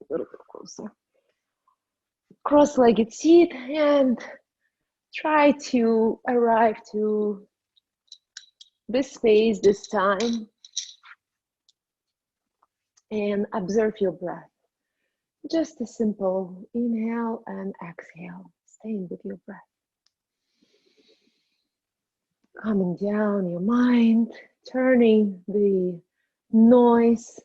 A little bit closer. Cross-legged seat and try to arrive to this space this time and observe your breath. Just a simple inhale and exhale, staying with your breath. Calming down your mind, turning the noise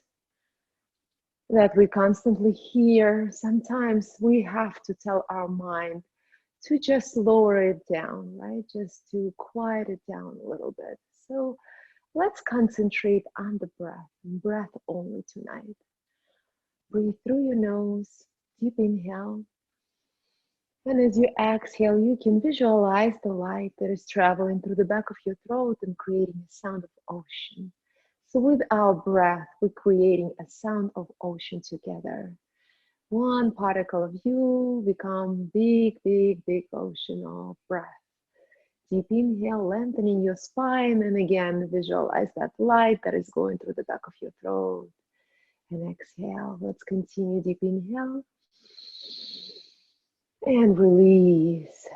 that we constantly hear. Sometimes we have to tell our mind to just lower it down, right? Just to quiet it down a little bit. So let's concentrate on the breath only tonight. Breathe through your nose, deep inhale. And as you exhale, you can visualize the light that is traveling through the back of your throat and creating a sound of ocean. So with our breath, we're creating a sound of ocean together. One particle of you become big, big, big ocean of breath. Deep inhale, lengthening your spine. And again, visualize that light that is going through the back of your throat. And exhale. Let's continue. Deep inhale. And release.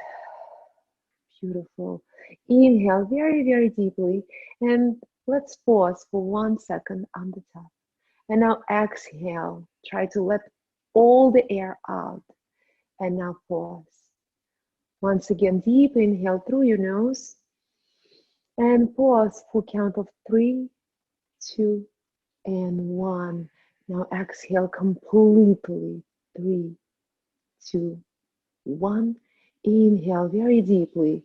Beautiful. Inhale very, very deeply. And let's pause for 1 second on the top. And now exhale. Try to let all the air out. And now pause. Once again, deep inhale through your nose. And pause for count of 3, 2, and 1. Now exhale completely. 3, 2, 1. Inhale very deeply.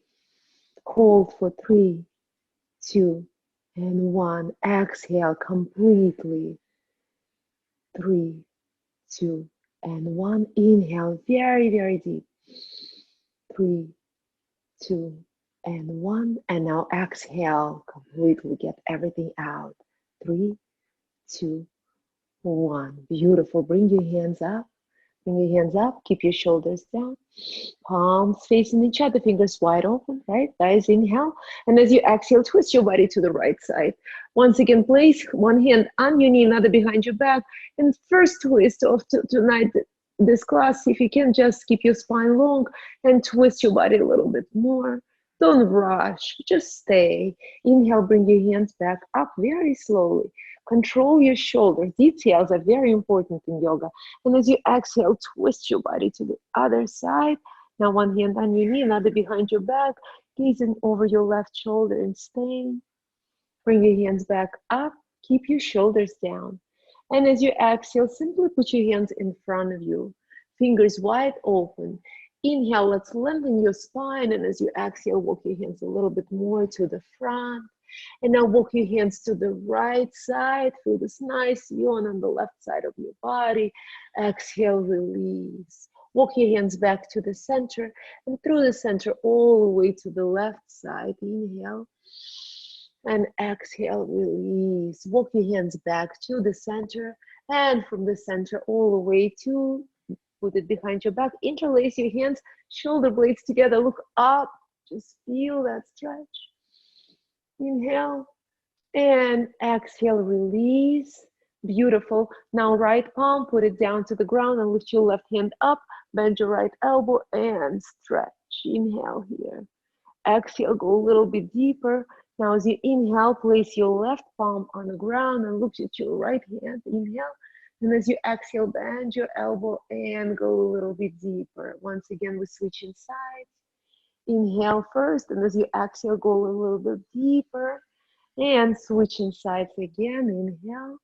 Hold for 3, 2, and 1. Exhale completely. 3, 2, and 1. Inhale very, very deep. 3, 2, and 1. And now exhale completely. Get everything out. 3, 2, 1. Beautiful. Bring your hands up. Bring your hands up. Keep your shoulders down. Palms facing each other. Fingers wide open, right? Guys, inhale. And as you exhale, twist your body to the right side. Once again, place one hand on your knee, another behind your back. And first twist of tonight, this class, if you can just keep your spine long and twist your body a little bit more. Don't rush. Just stay. Inhale, bring your hands back up very slowly. Control your shoulders. Details are very important in yoga. And as you exhale, twist your body to the other side. Now one hand on your knee, another behind your back, gazing over your left shoulder and staying. Bring your hands back up. Keep your shoulders down. And as you exhale, simply put your hands in front of you. Fingers wide open. Inhale, let's lengthen your spine. And as you exhale, walk your hands a little bit more to the front. And now walk your hands to the right side. Feel this nice yawn on the left side of your body. Exhale, release. Walk your hands back to the center and through the center all the way to the left side. Inhale and exhale, release. Walk your hands back to the center and from the center all the way to, put it behind your back. Interlace your hands, shoulder blades together. Look up. Just feel that stretch. Inhale and exhale, release. Beautiful. Now right palm, put it down to the ground and lift your left hand up. Bend your right elbow and stretch. Inhale here. Exhale, go a little bit deeper. Now as you inhale, place your left palm on the ground and look at your right hand. Inhale. And as you exhale, bend your elbow and go a little bit deeper. Once again, we switch inside. Inhale first, and as you exhale, go a little bit deeper. And switching sides again. Inhale.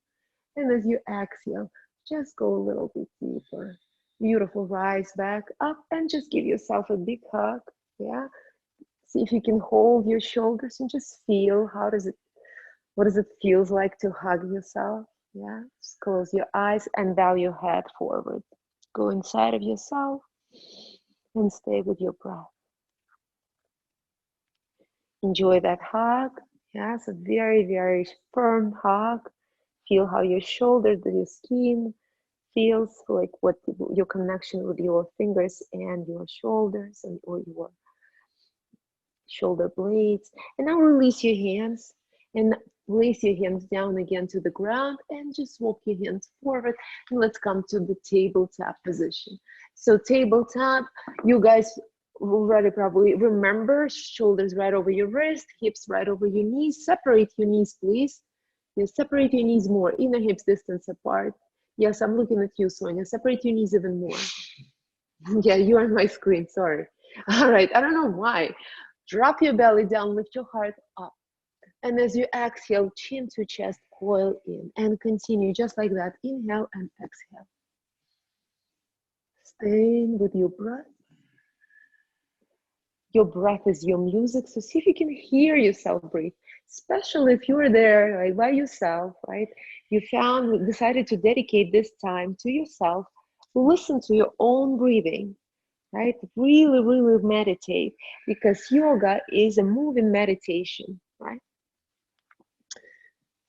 And as you exhale, just go a little bit deeper. Beautiful. Rise back up and just give yourself a big hug. Yeah. See if you can hold your shoulders and just feel what does it feel like to hug yourself? Yeah. Just close your eyes and bow your head forward. Go inside of yourself and stay with your breath. Enjoy that hug. Yes, a very, very firm hug. Feel how your shoulders, your skin feels, like what your connection with your fingers and your shoulders or your shoulder blades. And now release your hands and Place your hands down again to the ground and just walk your hands forward. And let's come to the tabletop position. So tabletop, you guys already probably remember, shoulders right over your wrist, hips right over your knees. Separate your knees, please. Yes, separate your knees more, inner hips distance apart. Yes, I'm looking at you, Sonia. Separate your knees even more. Yeah, you're on my screen, sorry. All right, I don't know why. Drop your belly down, lift your heart up. And as you exhale, chin to chest, coil in. And continue just like that. Inhale and exhale. Staying with your breath. Your breath is your music, so see if you can hear yourself breathe, especially if you're there like by yourself, right? You decided to dedicate this time to yourself. Listen to your own breathing, right? Really, really meditate, because yoga is a moving meditation, right?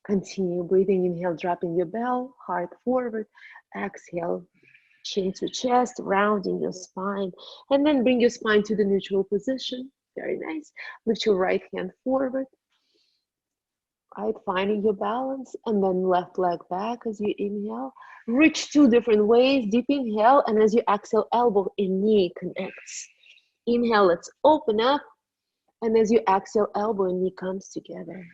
Continue breathing. Inhale, dropping your bell, heart forward. Exhale, chin to chest, rounding your spine, and then bring your spine to the neutral position. Very nice. Lift your right hand forward, right, finding your balance, and then left leg back as you inhale. Reach two different ways. Deep inhale, and as you exhale, elbow and knee connects. Inhale, let's open up, and as you exhale, elbow and knee comes together.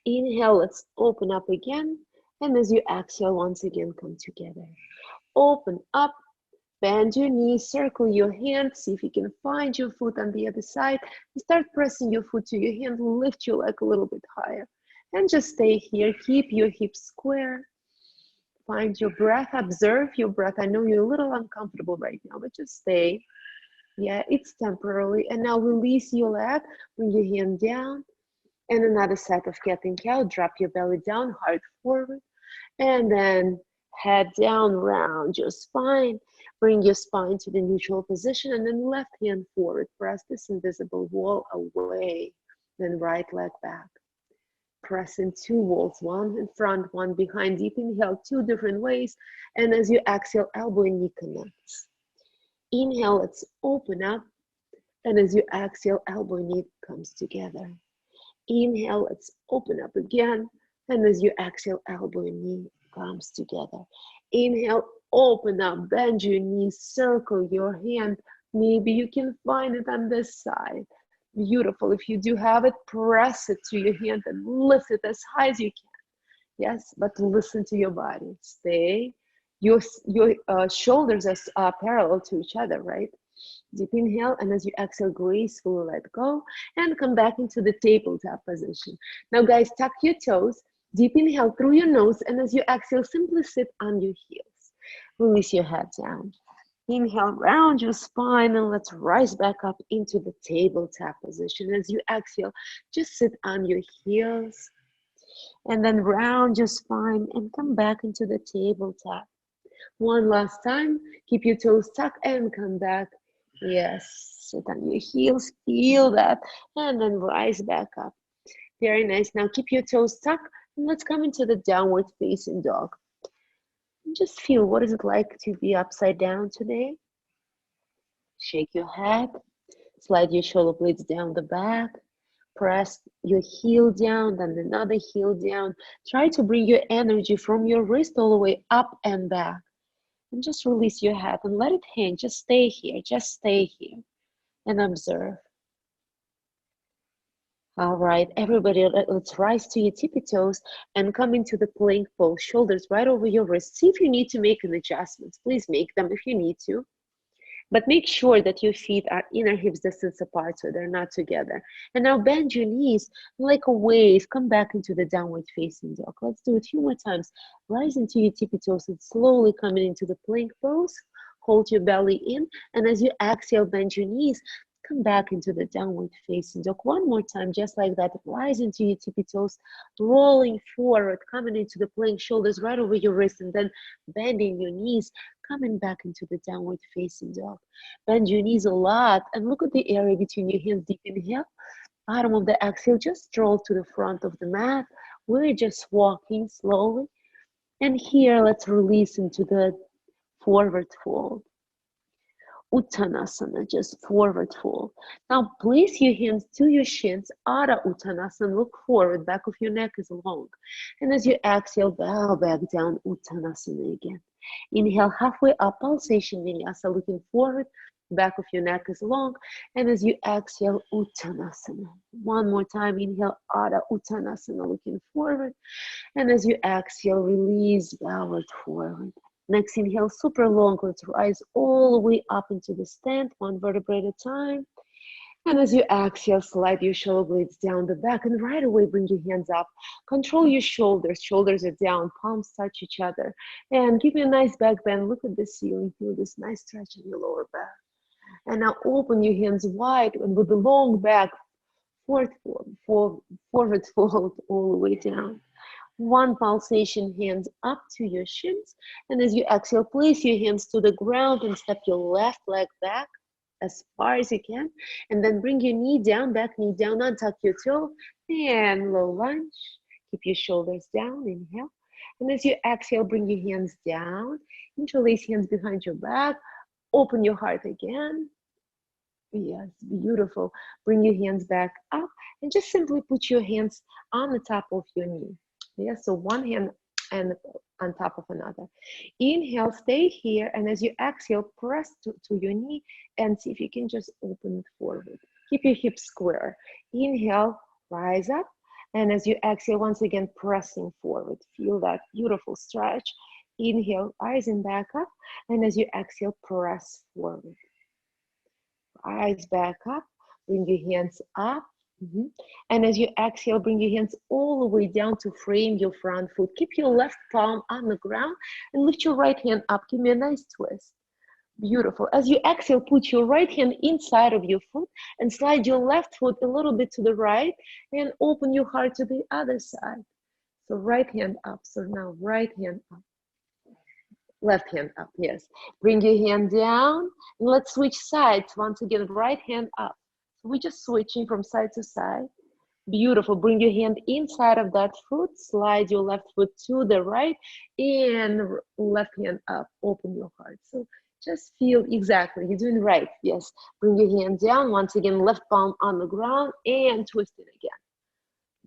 Inhale, let's open up again, and as you exhale, once again come together. Open up, bend your knees, circle your hands, see if you can find your foot on the other side. Start pressing your foot to your hand, lift your leg a little bit higher. And just stay here, keep your hips square. Find your breath, observe your breath. I know you're a little uncomfortable right now, but just stay. Yeah, it's temporary. And now release your leg, bring your hand down. And another set of cat and cow, drop your belly down, heart forward. And then head down, round your spine. Bring your spine to the neutral position, and then left hand forward. Press this invisible wall away. Then right leg back. Press in two walls, one in front, one behind. Deep inhale, two different ways. And as you exhale, elbow and knee connects. Inhale, let's open up. And as you exhale, elbow and knee comes together. Inhale, let's open up again. And as you exhale, elbow and knee comes together. Inhale, open up, bend your knees, circle your hand. Maybe you can find it on this side. Beautiful. If you do have it, press it to your hand and lift it as high as you can. Yes, but listen to your body. Stay. Your shoulders are parallel to each other, right? Deep inhale, and as you exhale, gracefully let go and come back into the tabletop position. Now, guys, tuck your toes. Deep inhale through your nose, and as you exhale, simply sit on your heels. Release your head down. Inhale, round your spine, and let's rise back up into the tabletop position. As you exhale, just sit on your heels, and then round your spine and come back into the tabletop. One last time, keep your toes tucked and come back. Yes, sit on your heels, feel that, and then rise back up. Very nice. Now keep your toes tucked, and let's come into the downward facing dog. Just feel, what is it like to be upside down today? Shake your head, slide your shoulder blades down the back, press your heel down, then another heel down. Try to bring your energy from your wrist all the way up and back. And just release your head and let it hang. Just stay here, and observe. All right, everybody, let's rise to your tippy toes and come into the plank pose, shoulders right over your wrists. See if you need to make an adjustment. Please make them if you need to. But make sure that your feet are inner hips distance apart so they're not together. And now bend your knees like a wave. Come back into the downward facing dog. Let's do it a few more times. Rise into your tippy toes and slowly coming into the plank pose. Hold your belly in. And as you exhale, bend your knees. Come back into the downward facing dog. One more time, just like that. Rise into your tippy toes, rolling forward, coming into the plank, shoulders right over your wrist, and then bending your knees, coming back into the downward facing dog. Bend your knees a lot and look at the area between your hands. Deep inhale, bottom of the exhale, just stroll to the front of the mat. We're just walking slowly. And here, let's release into the forward fold. Uttanasana, just forward fold. Now place your hands to your shins, Adha Uttanasana, look forward, back of your neck is long. And as you exhale, bow back down, Uttanasana again. Inhale, halfway up, pulsation Vinyasa, looking forward, back of your neck is long. And as you exhale, Uttanasana. One more time, inhale, Adha Uttanasana, looking forward. And as you exhale, release, bowed forward. Next inhale, super long. Let's rise all the way up into the stand, one vertebrae at a time. And as you exhale, slide your shoulder blades down the back and right away bring your hands up. Control your shoulders. Shoulders are down, palms touch each other. And give me a nice back bend. Look at the ceiling. Feel this nice stretch in your lower back. And now open your hands wide and with the long back, forward fold all the way down. One pulsation, hands up to your shins. And as you exhale, place your hands to the ground and step your left leg back as far as you can. And then bring your knee down, back knee down, untuck your toe, and low lunge. Keep your shoulders down, inhale. And as you exhale, bring your hands down. Interlace hands behind your back. Open your heart again. Yes, beautiful. Bring your hands back up and just simply put your hands on the top of your knee. Yes, so one hand and on top of another. Inhale, stay here, and as you exhale, press to your knee and see if you can just open it forward. Keep your hips square. Inhale, rise up, and as you exhale, once again, pressing forward. Feel that beautiful stretch. Inhale, rising back up, and as you exhale, press forward. Eyes back up, bring your hands up. And as you exhale, bring your hands all the way down to frame your front foot. Keep your left palm on the ground and lift your right hand up. Give me a nice twist. Beautiful. As you exhale, put your right hand inside of your foot and slide your left foot a little bit to the right and open your heart to the other side. So right hand up. So now right hand up. Left hand up, yes. Bring your hand down and let's switch sides. Once again, right hand up. So we're just switching from side to side. Beautiful. Bring your hand inside of that foot. Slide your left foot to the right and left hand up. Open your heart. So just feel exactly. You're doing right. Yes. Bring your hand down. Once again, left palm on the ground and twist it again.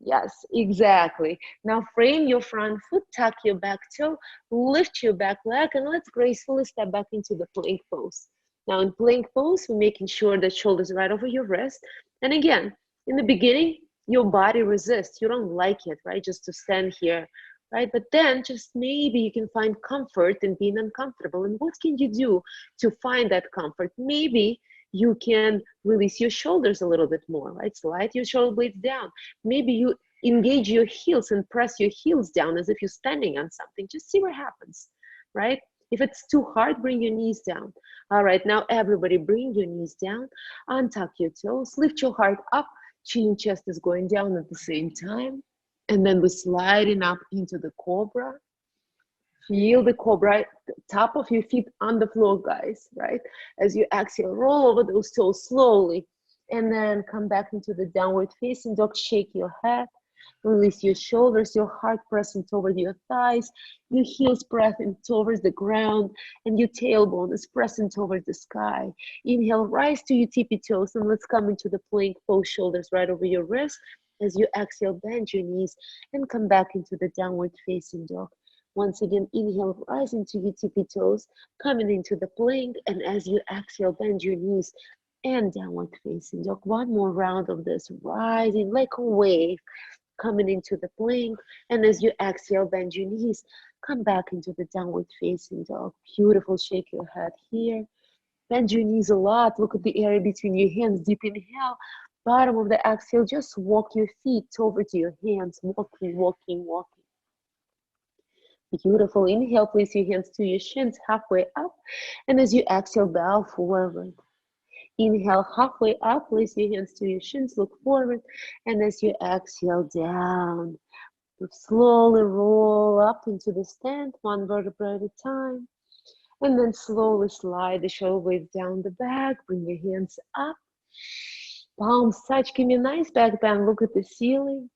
Yes, exactly. Now frame your front foot, tuck your back toe, lift your back leg, and let's gracefully step back into the plank pose. Now in plank pose, we're making sure that shoulders right over your wrist. And again, in the beginning, your body resists. You don't like it, right? Just to stand here, right? But then just maybe you can find comfort in being uncomfortable. And what can you do to find that comfort? Maybe you can release your shoulders a little bit more, right? Slide your shoulder blades down. Maybe you engage your heels and press your heels down as if you're standing on something. Just see what happens, right? If it's too hard, bring your knees down. All right, now everybody bring your knees down, untuck your toes, lift your heart up, chin chest is going down at the same time. And then we're sliding up into the cobra. Feel the cobra, top of your feet on the floor, guys, right? As you exhale, roll over those toes slowly. And then come back into the downward facing dog. Shake your head. Release your shoulders, your heart pressing toward your thighs, your heels pressing towards the ground, and your tailbone is pressing towards the sky. Inhale, rise to your tippy toes, and let's come into the plank pose, shoulders right over your wrist. As you exhale, bend your knees and come back into the downward facing dog. Once again, inhale, rise into your tippy toes, coming into the plank, and as you exhale, bend your knees and downward facing dog. One more round of this, rising like a wave, coming into the plank, and as you exhale, bend your knees, come back into the downward facing dog. Beautiful, shake your head here. Bend your knees a lot, look at the area between your hands, deep inhale. Bottom of the exhale, just walk your feet over to your hands, walking, walking, walking. Beautiful. Inhale, place your hands to your shins, halfway up. And as you exhale, bow forward. Inhale, halfway up, place your hands to your shins, look forward. And as you exhale, down. Slowly roll up into the stand, one vertebra at a time. And then slowly slide the shoulder blades down the back. Bring your hands up. Palms touch. Give me a nice back bend. Look at the ceiling.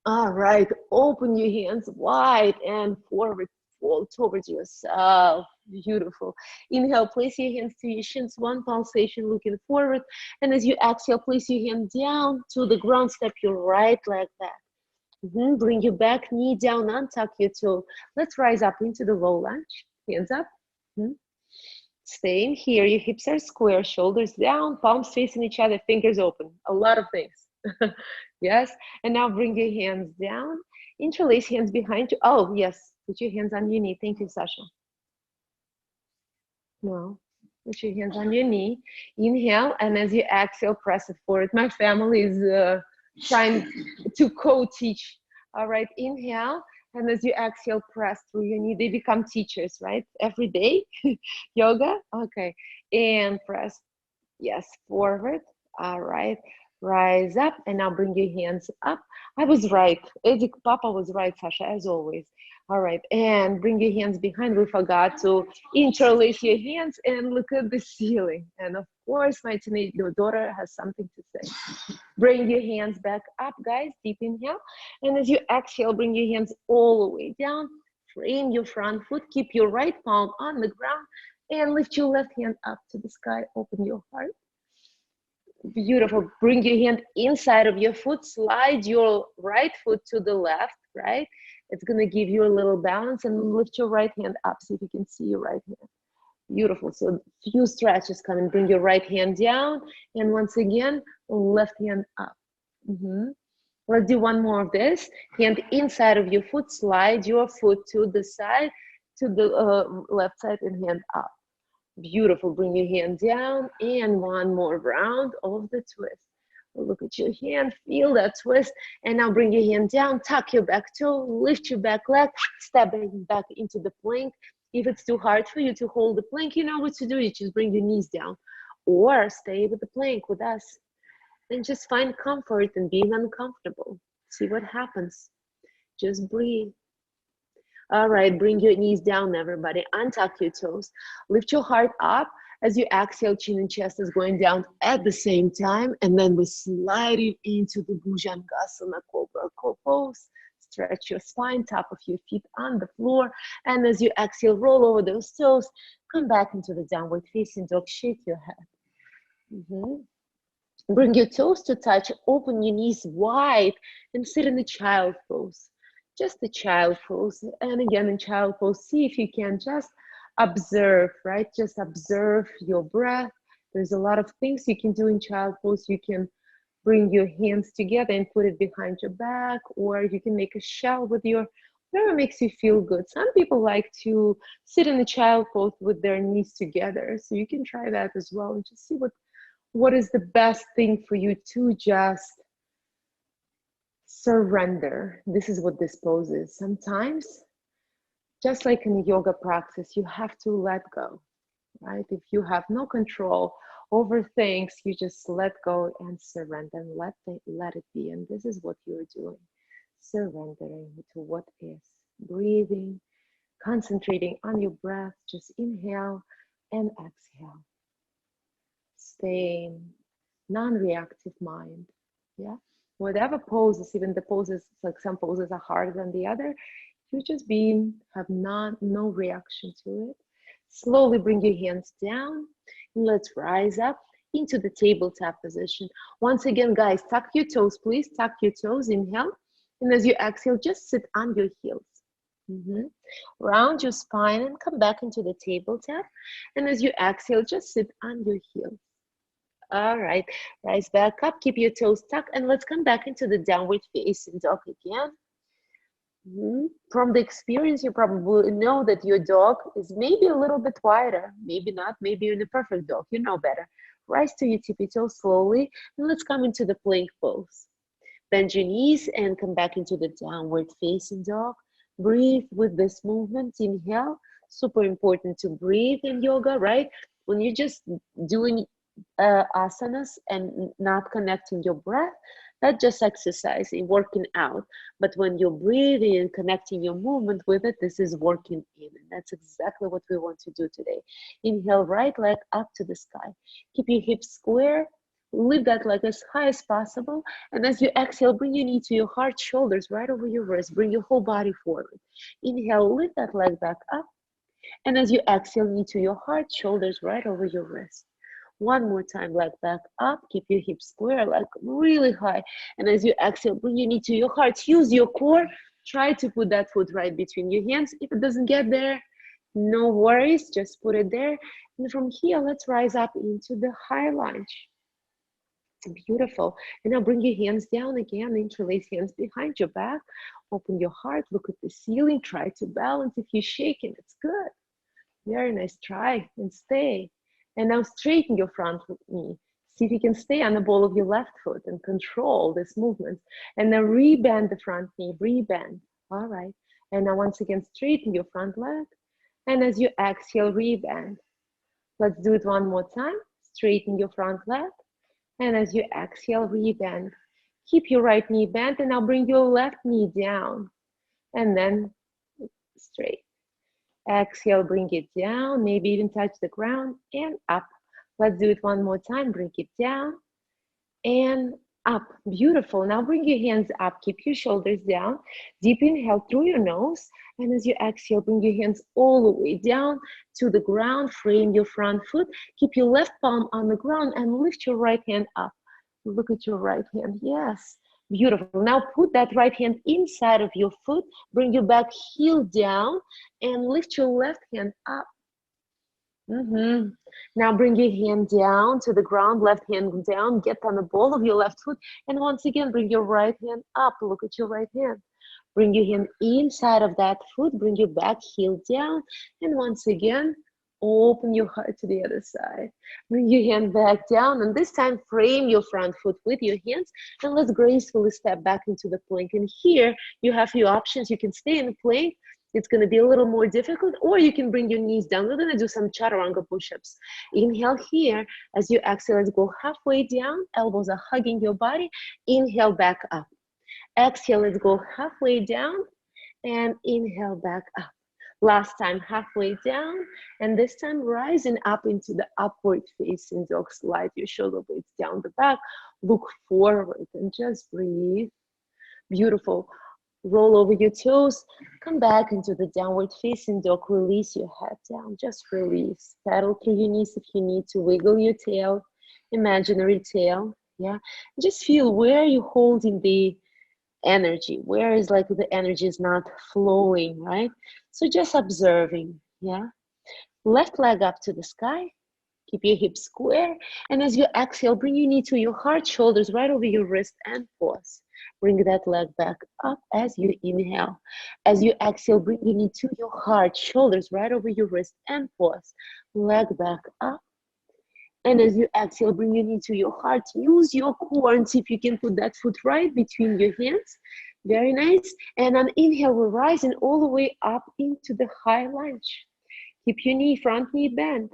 All right, open your hands wide and forward. fold towards yourself. Beautiful. Inhale, place your hands to your shins, one pulsation looking forward. And as you exhale, place your hand down to the ground, step your right leg back. Bring your back knee down, untuck your toe. Let's rise up into the low lunge. Hands up. Staying here, your hips are square, shoulders down, palms facing each other, fingers open. A lot of things. Yes. And now bring your hands down. Interlace hands behind you. Oh, yes. Put your hands on your knee. Thank you, Sasha. No. Put your hands on your knee. Inhale, and as you exhale, press it forward. My family is trying to co-teach. All right, inhale, and as you exhale, press through your knee. They become teachers, right? Every day, yoga. Okay, and press, yes, forward. All right, rise up, and now bring your hands up. I was right. Eddie Papa was right, Sasha, as always. All right, and bring your hands behind. We forgot to interlace your hands and look at the ceiling. And of course, my teenage daughter has something to say. Bring your hands back up, guys. Deep inhale. And as you exhale, bring your hands all the way down. Frame your front foot. Keep your right palm on the ground. And lift your left hand up to the sky. Open your heart. Beautiful. Bring your hand inside of your foot. Slide your right foot to the left, right? It's going to give you a little balance, and lift your right hand up. See if you can see your right hand. Beautiful. So few stretches coming. Bring your right hand down, and once again, left hand up. Let's do one more of this. Hand inside of your foot. Slide your foot to the side, to the left side, and hand up. Beautiful. Bring your hand down, and one more round of the twist. Look at your hand, feel that twist, and now bring your hand down, tuck your back toe, lift your back leg, step back into the plank. If it's too hard for you to hold the plank, you know what to do. You just bring your knees down, or stay with the plank with us, and just find comfort in being uncomfortable. See what happens. Just breathe. All right, bring your knees down, everybody. Untuck your toes. Lift your heart up. As you exhale, chin and chest is going down at the same time. And then we're sliding into the Bhujangasana Cobra pose. Stretch your spine, top of your feet on the floor. And as you exhale, roll over those toes. Come back into the downward facing dog. Shake your head. Bring your toes to touch. Open your knees wide and sit in the child pose. Just the child pose. And again, in child pose, see if you can just observe, right? Just observe your breath. There's a lot of things you can do in child pose. You can bring your hands together and put it behind your back, or you can make a shell with your, whatever makes you feel good. Some people like to sit in the child pose with their knees together. So you can try that as well and just see what is the best thing for you to just surrender. This is what this pose is. Sometimes, just like in yoga practice, you have to let go, right? If you have no control over things, you just let go and surrender and let it be. And this is what you're doing, surrendering to what is. Breathing, concentrating on your breath. Just inhale and exhale. Staying non-reactive mind, yeah? Whatever poses, even the poses, like some poses are harder than the other, you just have no reaction to it. Slowly bring your hands down, and let's rise up into the tabletop position. Once again, guys, tuck your toes, please. Tuck your toes, inhale. And as you exhale, just sit on your heels. Round your spine and come back into the tabletop. And as you exhale, just sit on your heels. All right, rise back up, keep your toes tucked, and let's come back into the downward facing dog again. From the experience, you probably know that your dog is maybe a little bit quieter, maybe not, maybe you're in a perfect dog, you know better. Rise to your tippy toes slowly, and let's come into the plank pose. Bend your knees and come back into the downward facing dog. Breathe with this movement. Inhale. Super important to breathe in yoga, right? When you're just doing asanas and not connecting your breath, that's just exercising, working out. But when you're breathing and connecting your movement with it, this is working in. And that's exactly what we want to do today. Inhale, right leg up to the sky. Keep your hips square. Lift that leg as high as possible. And as you exhale, bring your knee to your heart, shoulders right over your wrist. Bring your whole body forward. Inhale, lift that leg back up. And as you exhale, knee to your heart, shoulders right over your wrist. One more time, leg back up. Keep your hips square, like really high. And as you exhale, bring your knee to your heart. Use your core. Try to put that foot right between your hands. If it doesn't get there, no worries. Just put it there. And from here, let's rise up into the high lunge. Beautiful. And now bring your hands down again. Interlace hands behind your back. Open your heart. Look at the ceiling. Try to balance. If you're shaking, it's good. Very nice. Try and stay. And now straighten your front knee. See if you can stay on the ball of your left foot and control this movement. And then rebend the front knee. Rebend. All right. And now once again, straighten your front leg. And as you exhale, rebend. Let's do it one more time. Straighten your front leg. And as you exhale, rebend. Keep your right knee bent and now bring your left knee down. And then straight. Exhale, bring it down. Maybe even touch the ground and up. Let's do it one more time. Bring it down and up. Beautiful. Now bring your hands up. Keep your shoulders down. Deep inhale through your nose. And as you exhale, bring your hands all the way down to the ground. Frame your front foot. Keep your left palm on the ground and lift your right hand up. Look at your right hand. Yes. Beautiful. Now put that right hand inside of your foot. Bring your back heel down and lift your left hand up. Now bring your hand down to the ground, left hand down, get on the ball of your left foot. And once again, bring your right hand up. Look at your right hand. Bring your hand inside of that foot. Bring your back heel down. And once again, open your heart to the other side. Bring your hand back down. And this time, frame your front foot with your hands. And let's gracefully step back into the plank. And here, you have your options. You can stay in the plank. It's going to be a little more difficult, or you can bring your knees down. We're going to do some chaturanga push-ups. Inhale here. As you exhale, let's go halfway down. Elbows are hugging your body. Inhale back up. Exhale, let's go halfway down. And inhale back up. Last time, halfway down. And this time, rising up into the upward facing dog. Slide your shoulder blades down the back. Look forward and just breathe. Beautiful. Roll over your toes, come back into the downward facing dog, release your head down, just release. Paddle through your knees if you need to, wiggle your tail, imaginary tail, yeah? Just feel where you're holding the energy, where is like the energy is not flowing, right? So just observing, yeah? Left leg up to the sky, keep your hips square, and as you exhale, bring your knee to your heart, shoulders right over your wrist, and pause. Bring that leg back up as you inhale. As you exhale, bring your knee to your heart, shoulders right over your wrist, and pause. Leg back up. And as you exhale, bring your knee to your heart. Use your core and see if you can put that foot right between your hands. Very nice. And on inhale, we're rising all the way up into the high lunge. Keep your front knee bent.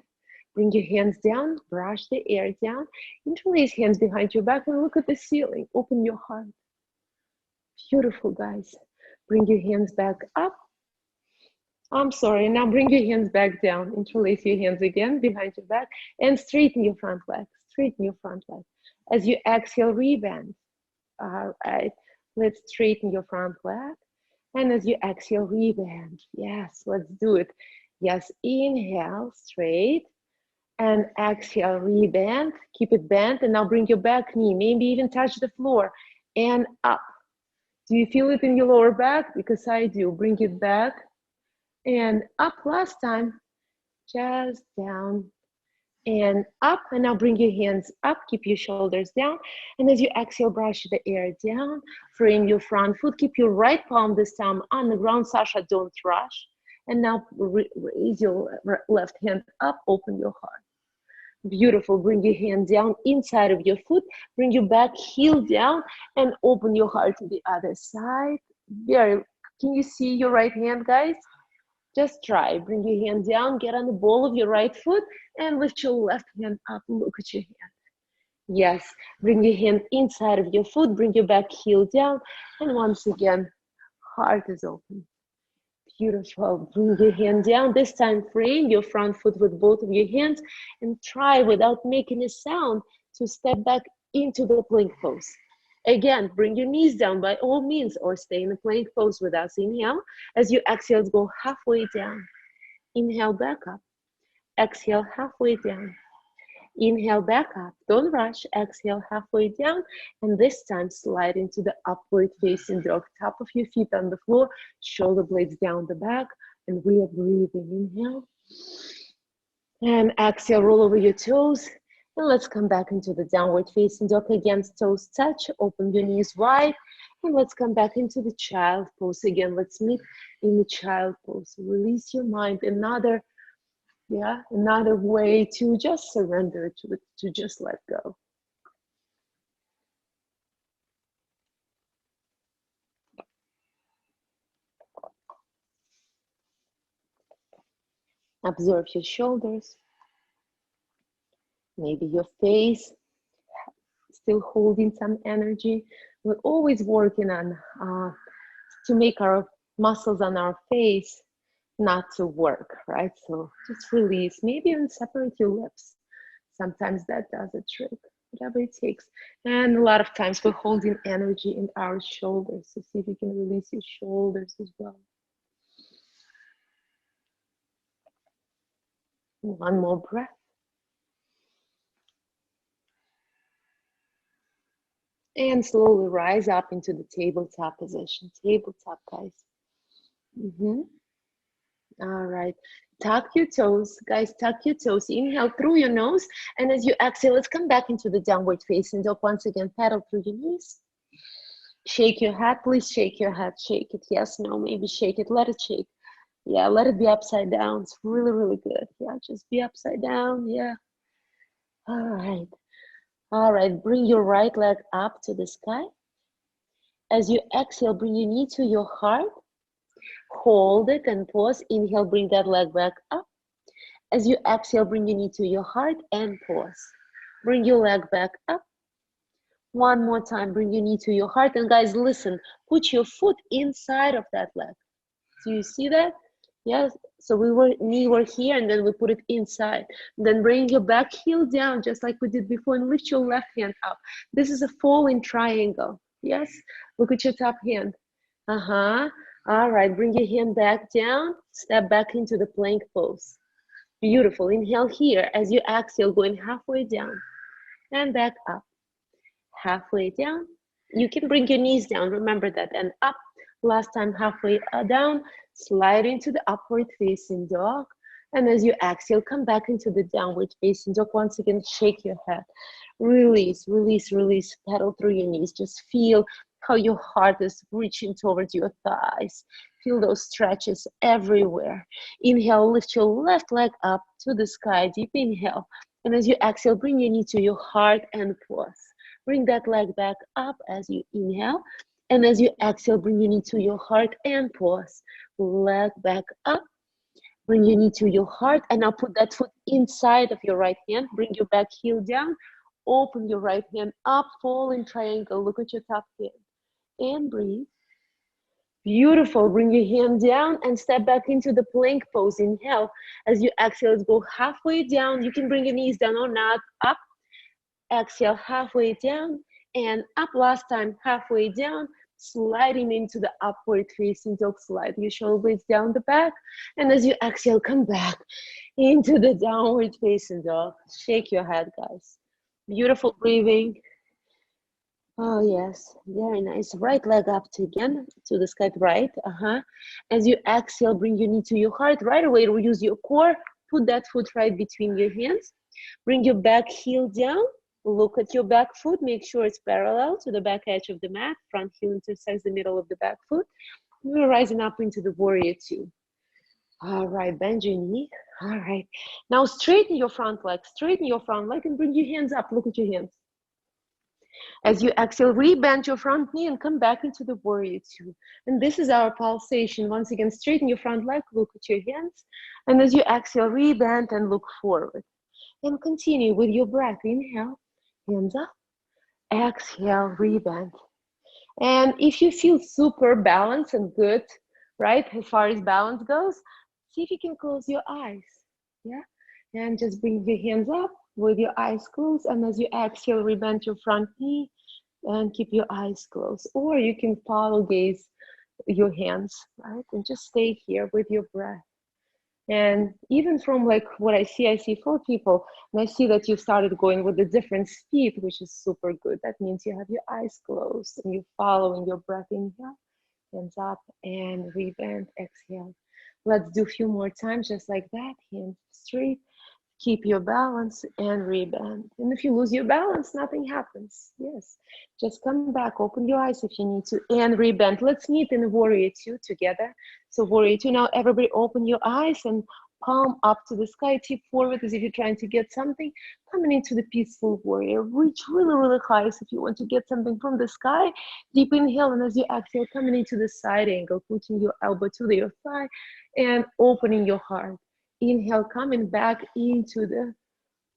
Bring your hands down, brush the air down. Interlace hands behind your back and look at the ceiling. Open your heart. Beautiful, guys. Bring your hands back up. I'm sorry, now bring your hands back down. Interlace your hands again behind your back and straighten your front leg. Straighten your front leg. As you exhale, rebend. All right, let's straighten your front leg. And as you exhale, rebend. Yes, let's do it. Yes, inhale, straight. And exhale, rebend. Keep it bent. And now bring your back knee, maybe even touch the floor. And up. Do you feel it in your lower back? Because I do. Bring it back and up. Last time, just down and up. And now bring your hands up. Keep your shoulders down. And as you exhale, brush the air down. Frame your front foot. Keep your right palm this time on the ground. Sasha, don't rush. And now raise your left hand up. Open your heart. Beautiful. Bring your hand down inside of your foot. Bring your back heel down and open your heart to the other side. Can you see your right hand, guys? Just try. Bring your hand down, get on the ball of your right foot and lift your left hand up. Look at your hand. Yes. Bring your hand inside of your foot. Bring your back heel down. And once again, heart is open. Beautiful. Bring your hand down. This time, frame your front foot with both of your hands and try, without making a sound, to step back into the plank pose. Again, bring your knees down by all means, or stay in the plank pose with us. Inhale. As you exhale, go halfway down. Inhale, back up. Exhale, halfway down. Inhale, back up. Don't rush. Exhale, halfway down. And this time, slide into the upward facing dog. Top of your feet on the floor, shoulder blades down the back. And we are breathing. Inhale. And exhale, roll over your toes. And let's come back into the downward facing dog again. Toes touch. Open your knees wide. And let's come back into the child pose again. Let's meet in the child pose. Release your mind. Another way to just surrender to it, to just let go. Observe your shoulders, maybe your face, still holding some energy. We're always working on to make our muscles on our face not to work, right? So just release, maybe even separate your lips. Sometimes that does a trick, whatever it takes. And a lot of times we're holding energy in our shoulders. So see if you can release your shoulders as well. One more breath. And slowly rise up into the tabletop position. Tabletop, guys. All right. Tuck your toes. Guys, tuck your toes. Inhale through your nose. And as you exhale, let's come back into the downward facing dog. Once again, pedal through your knees. Shake your head. Please shake your head. Shake it. Yes, no, maybe shake it. Let it shake. Yeah, let it be upside down. It's really, really good. Yeah, just be upside down. Yeah. All right. All right. Bring your right leg up to the sky. As you exhale, bring your knee to your heart. Hold it and pause. Inhale, bring that leg back up. As you exhale, bring your knee to your heart and pause. Bring your leg back up. One more time, bring your knee to your heart. And guys, listen, put your foot inside of that leg. Do you see that? Yes. So knee were here and then we put it inside. Then bring your back heel down just like we did before and lift your left hand up. This is a falling triangle. Yes. Look at your top hand. All right. Bring your hand back down. Step back into the plank pose. Beautiful. Inhale here. As you exhale, going halfway down and back up. Halfway down. You can bring your knees down. Remember that. And up. Last time, halfway down. Slide into the upward facing dog. And as you exhale, come back into the downward facing dog. Once again, shake your head. Release, release, release. Pedal through your knees. Just feel how your heart is reaching towards your thighs. Feel those stretches everywhere. Inhale, lift your left leg up to the sky. Deep inhale. And as you exhale, bring your knee to your heart and pause. Bring that leg back up as you inhale. And as you exhale, bring your knee to your heart and pause. Leg back up. Bring your knee to your heart. And now put that foot inside of your right hand. Bring your back heel down. Open your right hand up. Fall in triangle. Look at your top hand. And breathe. Beautiful. Bring your hand down and step back into the plank pose. Inhale. As you exhale, let's go halfway down. You can bring your knees down or not. Up. Exhale, halfway down. And up last time, halfway down, sliding into the upward facing dog. Slide your shoulder blades down the back. And as you exhale, come back into the downward facing dog. Shake your head, guys. Beautiful breathing. Oh, yes. Very nice. Right leg up again to the sky, right? As you exhale, bring your knee to your heart. Right away, use your core. Put that foot right between your hands. Bring your back heel down. Look at your back foot. Make sure it's parallel to the back edge of the mat. Front heel intersects the middle of the back foot. We're rising up into the warrior two. All right, bend your knee. All right. Now straighten your front leg. Straighten your front leg and bring your hands up. Look at your hands. As you exhale, re-bend your front knee and come back into the warrior two. And this is our pulsation. Once again, straighten your front leg. Look at your hands. And as you exhale, re-bend and look forward. And continue with your breath. Inhale. Hands up, exhale, rebend. And if you feel super balanced and good, right, as far as balance goes, see if you can close your eyes, yeah? And just bring your hands up with your eyes closed. And as you exhale, rebend your front knee and keep your eyes closed. Or you can follow gaze your hands, right? And just stay here with your breath. And even from like what I see 4 people, and I see that you started going with a different speed, which is super good. That means you have your eyes closed and you're following your breath. Inhale, hands up, and rebend, exhale. Let's do a few more times just like that. Hands straight. Keep your balance and rebend. And if you lose your balance, nothing happens. Yes, just come back, open your eyes if you need to, and rebend. Let's meet in warrior two together. So warrior two, now everybody open your eyes and palm up to the sky, tip forward as if you're trying to get something. Coming into the peaceful warrior, reach really, really high. So if you want to get something from the sky, deep inhale, and as you exhale, coming into the side angle, putting your elbow to your thigh and opening your heart. Inhale, coming back into the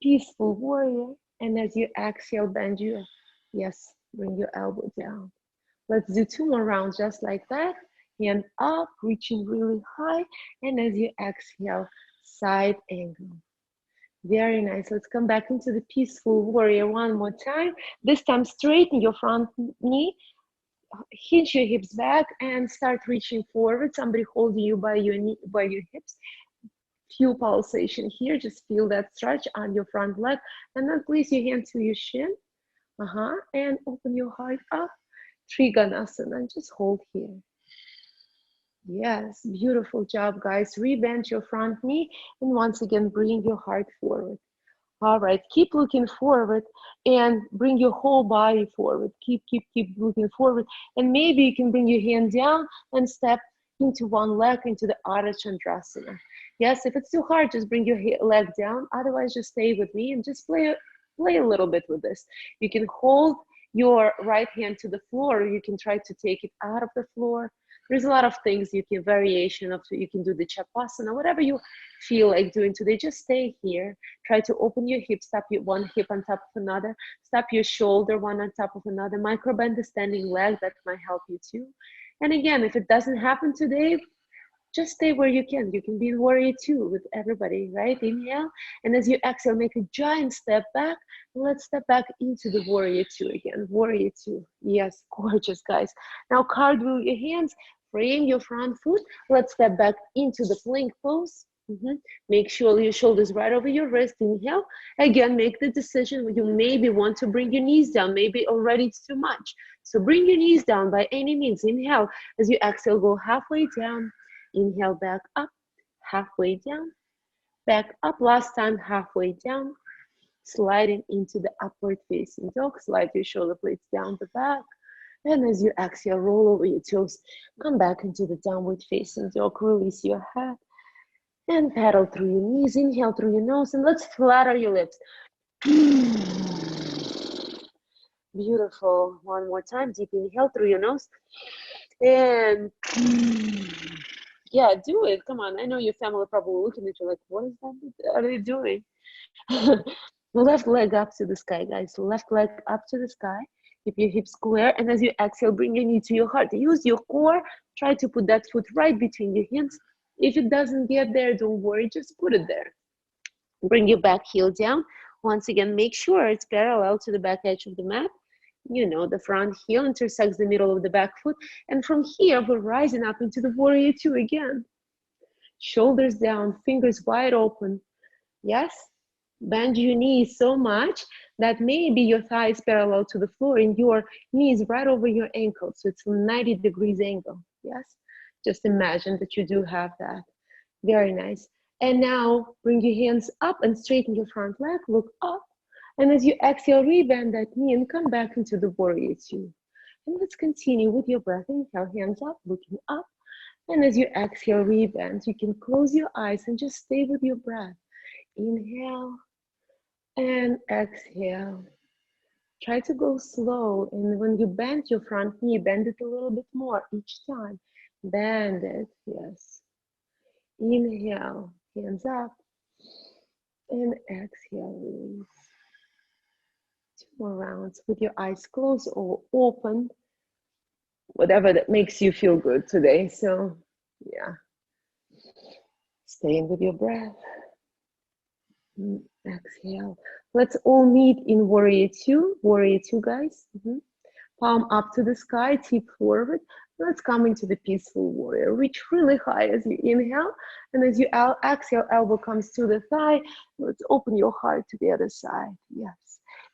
peaceful warrior. And as you exhale, bend your, yes, bring your elbow down. Let's do 2 more rounds just like that. Hand up, reaching really high. And as you exhale, side angle. Very nice. Let's come back into the peaceful warrior one more time. This time, straighten your front knee. Hinge your hips back and start reaching forward. Somebody holding you by your knee, by your hips. Few pulsation here. Just feel that stretch on your front leg, and then place your hand to your shin. And open your heart up. Trikonasana, and just hold here. Yes, beautiful job, guys. Rebend your front knee, and once again, bring your heart forward. All right, keep looking forward and bring your whole body forward. Keep looking forward. And maybe you can bring your hand down and step into one leg, into the Ardha Chandrasana. Yes, if it's too hard, just bring your leg down. Otherwise, just stay with me and just play a little bit with this. You can hold your right hand to the floor, or you can try to take it out of the floor. There's a lot of things you can variation of. You can do the Chapasana, whatever you feel like doing today. Just stay here. Try to open your hips, stop your one hip on top of another. Stop your shoulder one on top of another. Micro bend the standing leg. That might help you too. And again, if it doesn't happen today, just stay where you can. You can be warrior two with everybody, right? Inhale. And as you exhale, make a giant step back. Let's step back into the warrior two again. Warrior two. Yes, gorgeous, guys. Now cartwheel your hands. Frame your front foot. Let's step back into the plank pose. Make sure your shoulders right over your wrist. Inhale. Again, make the decision. You maybe want to bring your knees down. Maybe already it's too much. So bring your knees down by any means. Inhale. As you exhale, go halfway down. Inhale, back up. Halfway down. Back up. Last time, halfway down. Sliding into the upward facing dog. Slide your shoulder blades down the back. And as you exhale, roll over your toes. Come back into the downward facing dog. Release your head. And paddle through your knees. Inhale through your nose. And let's flatter your lips. Beautiful. One more time. Deep inhale through your nose. And yeah, do it. Come on. I know your family probably looking at you like, what is that? Are they doing? Left leg up to the sky, guys. Left leg up to the sky. Keep your hips square. And as you exhale, bring your knee to your heart. Use your core. Try to put that foot right between your hands. If it doesn't get there, don't worry. Just put it there. Bring your back heel down. Once again, make sure it's parallel to the back edge of the mat. You know, the front heel intersects the middle of the back foot. And from here, we're rising up into the warrior two again. Shoulders down, fingers wide open. Yes? Bend your knees so much that maybe your thigh is parallel to the floor and your knees right over your ankle. So it's a 90 degrees angle. Yes? Just imagine that you do have that. Very nice. And now bring your hands up and straighten your front leg. Look up. And as you exhale, rebend that knee and come back into the warrior two. And let's continue with your breath. Inhale, hands up, looking up. And as you exhale, rebend. You can close your eyes and just stay with your breath. Inhale and exhale. Try to go slow. And when you bend your front knee, bend it a little bit more each time. Bend it, yes. Inhale, hands up. And exhale, release. 2 more rounds with your eyes closed or open. Whatever that makes you feel good today. So, yeah. Staying with your breath. Exhale. Let's all meet in warrior two. Warrior two, guys. Palm up to the sky, tip forward. Let's come into the peaceful warrior. Reach really high as you inhale. And as you exhale, elbow comes to the thigh. Let's open your heart to the other side. Yes.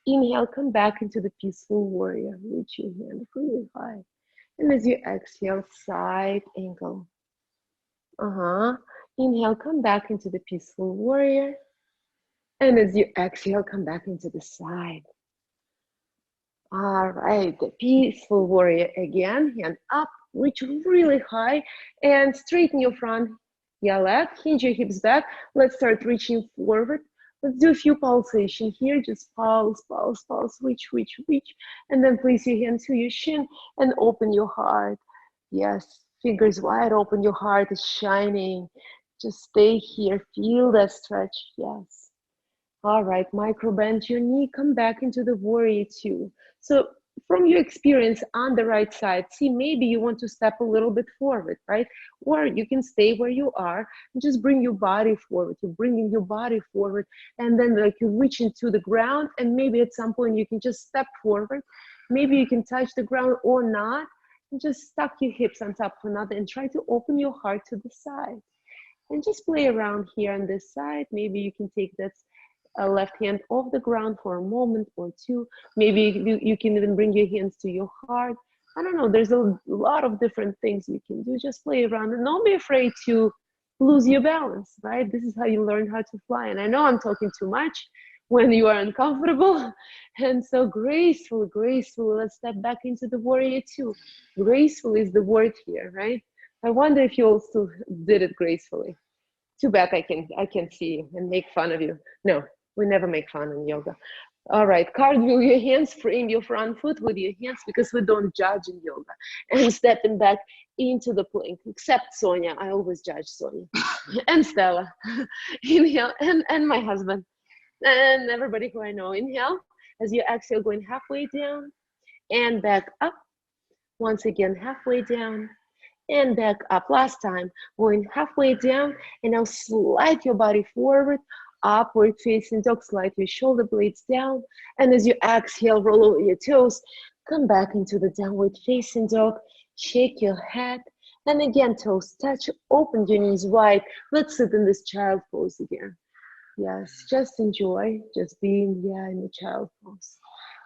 Inhale, come back into the peaceful warrior. Reach your hand really high. And as you exhale, side angle. Inhale, come back into the peaceful warrior. And as you exhale, come back into the side. All right, the peaceful warrior again. Hand up, reach really high, and straighten your front leg. Hinge your hips back. Let's start reaching forward. Let's do a few pulsation here. Just pulse, pulse, pulse, reach, reach, reach. And then place your hand to your shin and open your heart. Yes, fingers wide open. Your heart is shining. Just stay here. Feel that stretch. Yes. All right, micro bend your knee, come back into the warrior two. So from your experience on the right side, see, maybe you want to step a little bit forward, right? Or you can stay where you are and just bring your body forward. You're bringing your body forward, and then like you reach into the ground, and maybe at some point you can just step forward. Maybe you can touch the ground or not, and just stuck your hips on top of another and try to open your heart to the side. And just play around here on this side. Maybe you can take that left hand off the ground for a moment or two. Maybe you can even bring your hands to your heart. I don't know, there's a lot of different things you can do. Just play around and don't be afraid to lose your balance, right? This is how you learn how to fly. And I know I'm talking too much when you are uncomfortable. And so graceful, let's step back into the warrior two. Graceful is the word here, right? I wonder if you all still did it gracefully. Too bad I can see you and make fun of you. No, we never make fun in yoga. All right, cartwheel your hands, frame your front foot with your hands because we don't judge in yoga. And stepping back into the plank, except Sonia. I always judge Sonia. And Stella. Inhale, and my husband. And everybody who I know. Inhale, as you exhale, going halfway down and back up. Once again, halfway down and back up. Last time, going halfway down, and now slide your body forward, upward facing dog, slide your shoulder blades down, and as you exhale, roll over your toes, come back into the downward facing dog, shake your head, and again, toes touch, open your knees wide. Let's sit in this child pose again. Yes, just enjoy, just being in the child pose.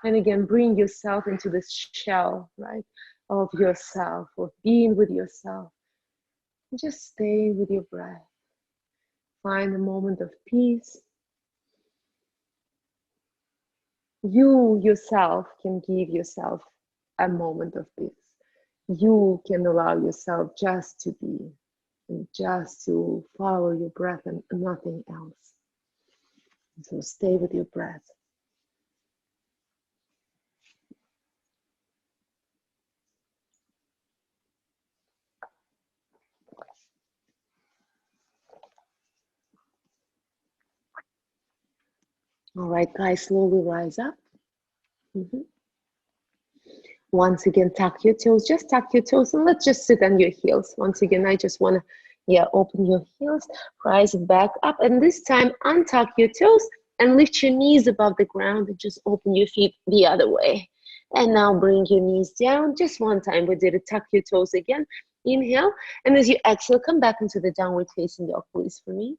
And again, bring yourself into this shell, right? Of yourself, of being with yourself. Just stay with your breath. Find a moment of peace. You yourself can give yourself a moment of peace. You can allow yourself just to be and just to follow your breath and nothing else. So stay with your breath. All right, guys, slowly rise up. Once again, tuck your toes, just tuck your toes, and let's just sit on your heels. Once again, I just want to, open your heels, rise back up, and this time untuck your toes and lift your knees above the ground and just open your feet the other way. And now bring your knees down. Just one time, we did it. Tuck your toes again. Inhale, and as you exhale, come back into the downward facing dog, please, for me.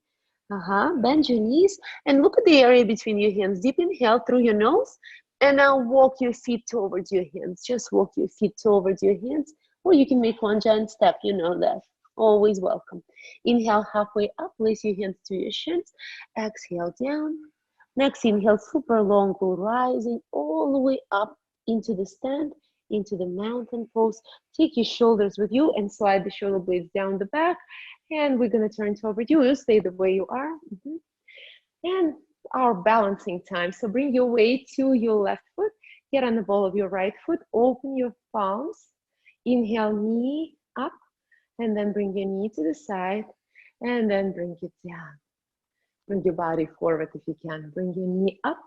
Bend your knees and look at the area between your hands. Deep inhale through your nose, and now walk your feet towards your hands. Just walk your feet towards your hands, or you can make one giant step, you know that. Always welcome. Inhale halfway up, place your hands to your shins. Exhale down. Next inhale, super long, go rising all the way up into the stand, into the mountain pose. Take your shoulders with you and slide the shoulder blades down the back. And we're going to turn toward you. You stay the way you are. And our balancing time. So bring your weight to your left foot. Get on the ball of your right foot. Open your palms. Inhale, knee up. And then bring your knee to the side. And then bring it down. Bring your body forward if you can. Bring your knee up.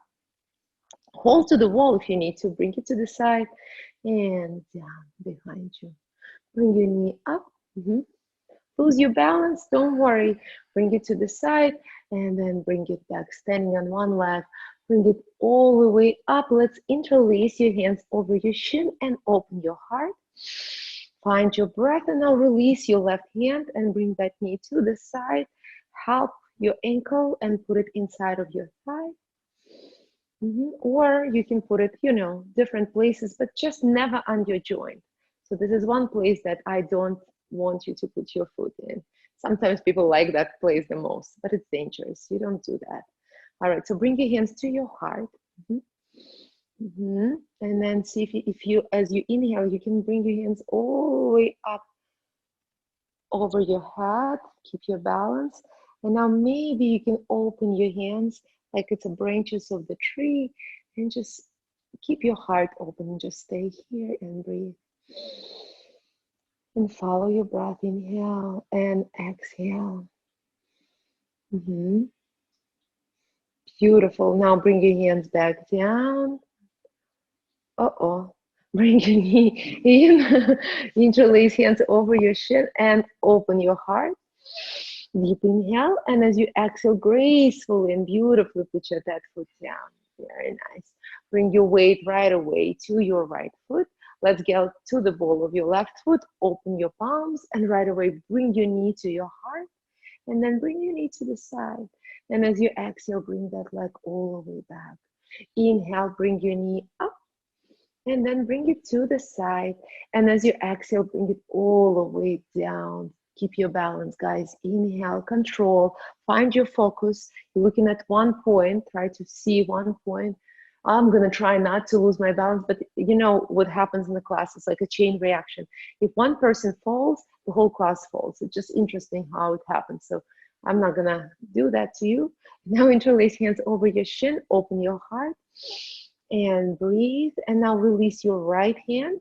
Hold to the wall if you need to. Bring it to the side. And down behind you. Bring your knee up. Lose your balance, don't worry. Bring it to the side and then bring it back, standing on one leg. Bring it all the way up. Let's interlace your hands over your shin and open your heart. Find your breath and now release your left hand and bring that knee to the side. Help your ankle and put it inside of your thigh. Or you can put it, different places, but just never on your joint. So this is one place that I don't want you to put your foot in. Sometimes people like that place the most, but it's dangerous. You don't do that. All right, so bring your hands to your heart. And then see if you, as you inhale, you can bring your hands all the way up over your head. Keep your balance. And now maybe you can open your hands like it's the branches of the tree and just keep your heart open and just stay here and breathe. And follow your breath, inhale and exhale. Beautiful. Now bring your hands back down. Bring your knee in. Interlace hands over your shin and open your heart. Deep inhale, and as you exhale, gracefully and beautifully put your that foot down. Very nice. Bring your weight right away to your right foot. Let's get to the ball of your left foot. Open your palms and right away bring your knee to your heart. And then bring your knee to the side. And as you exhale, bring that leg all the way back. Inhale, bring your knee up. And then bring it to the side. And as you exhale, bring it all the way down. Keep your balance, guys. Inhale, control, find your focus. You're looking at one point, try to see one point. I'm gonna try not to lose my balance, but you know what happens in the class is like a chain reaction. If one person falls, the whole class falls. It's just interesting how it happens. So I'm not gonna do that to you. Now interlace hands over your shin, open your heart and breathe. And now release your right hand.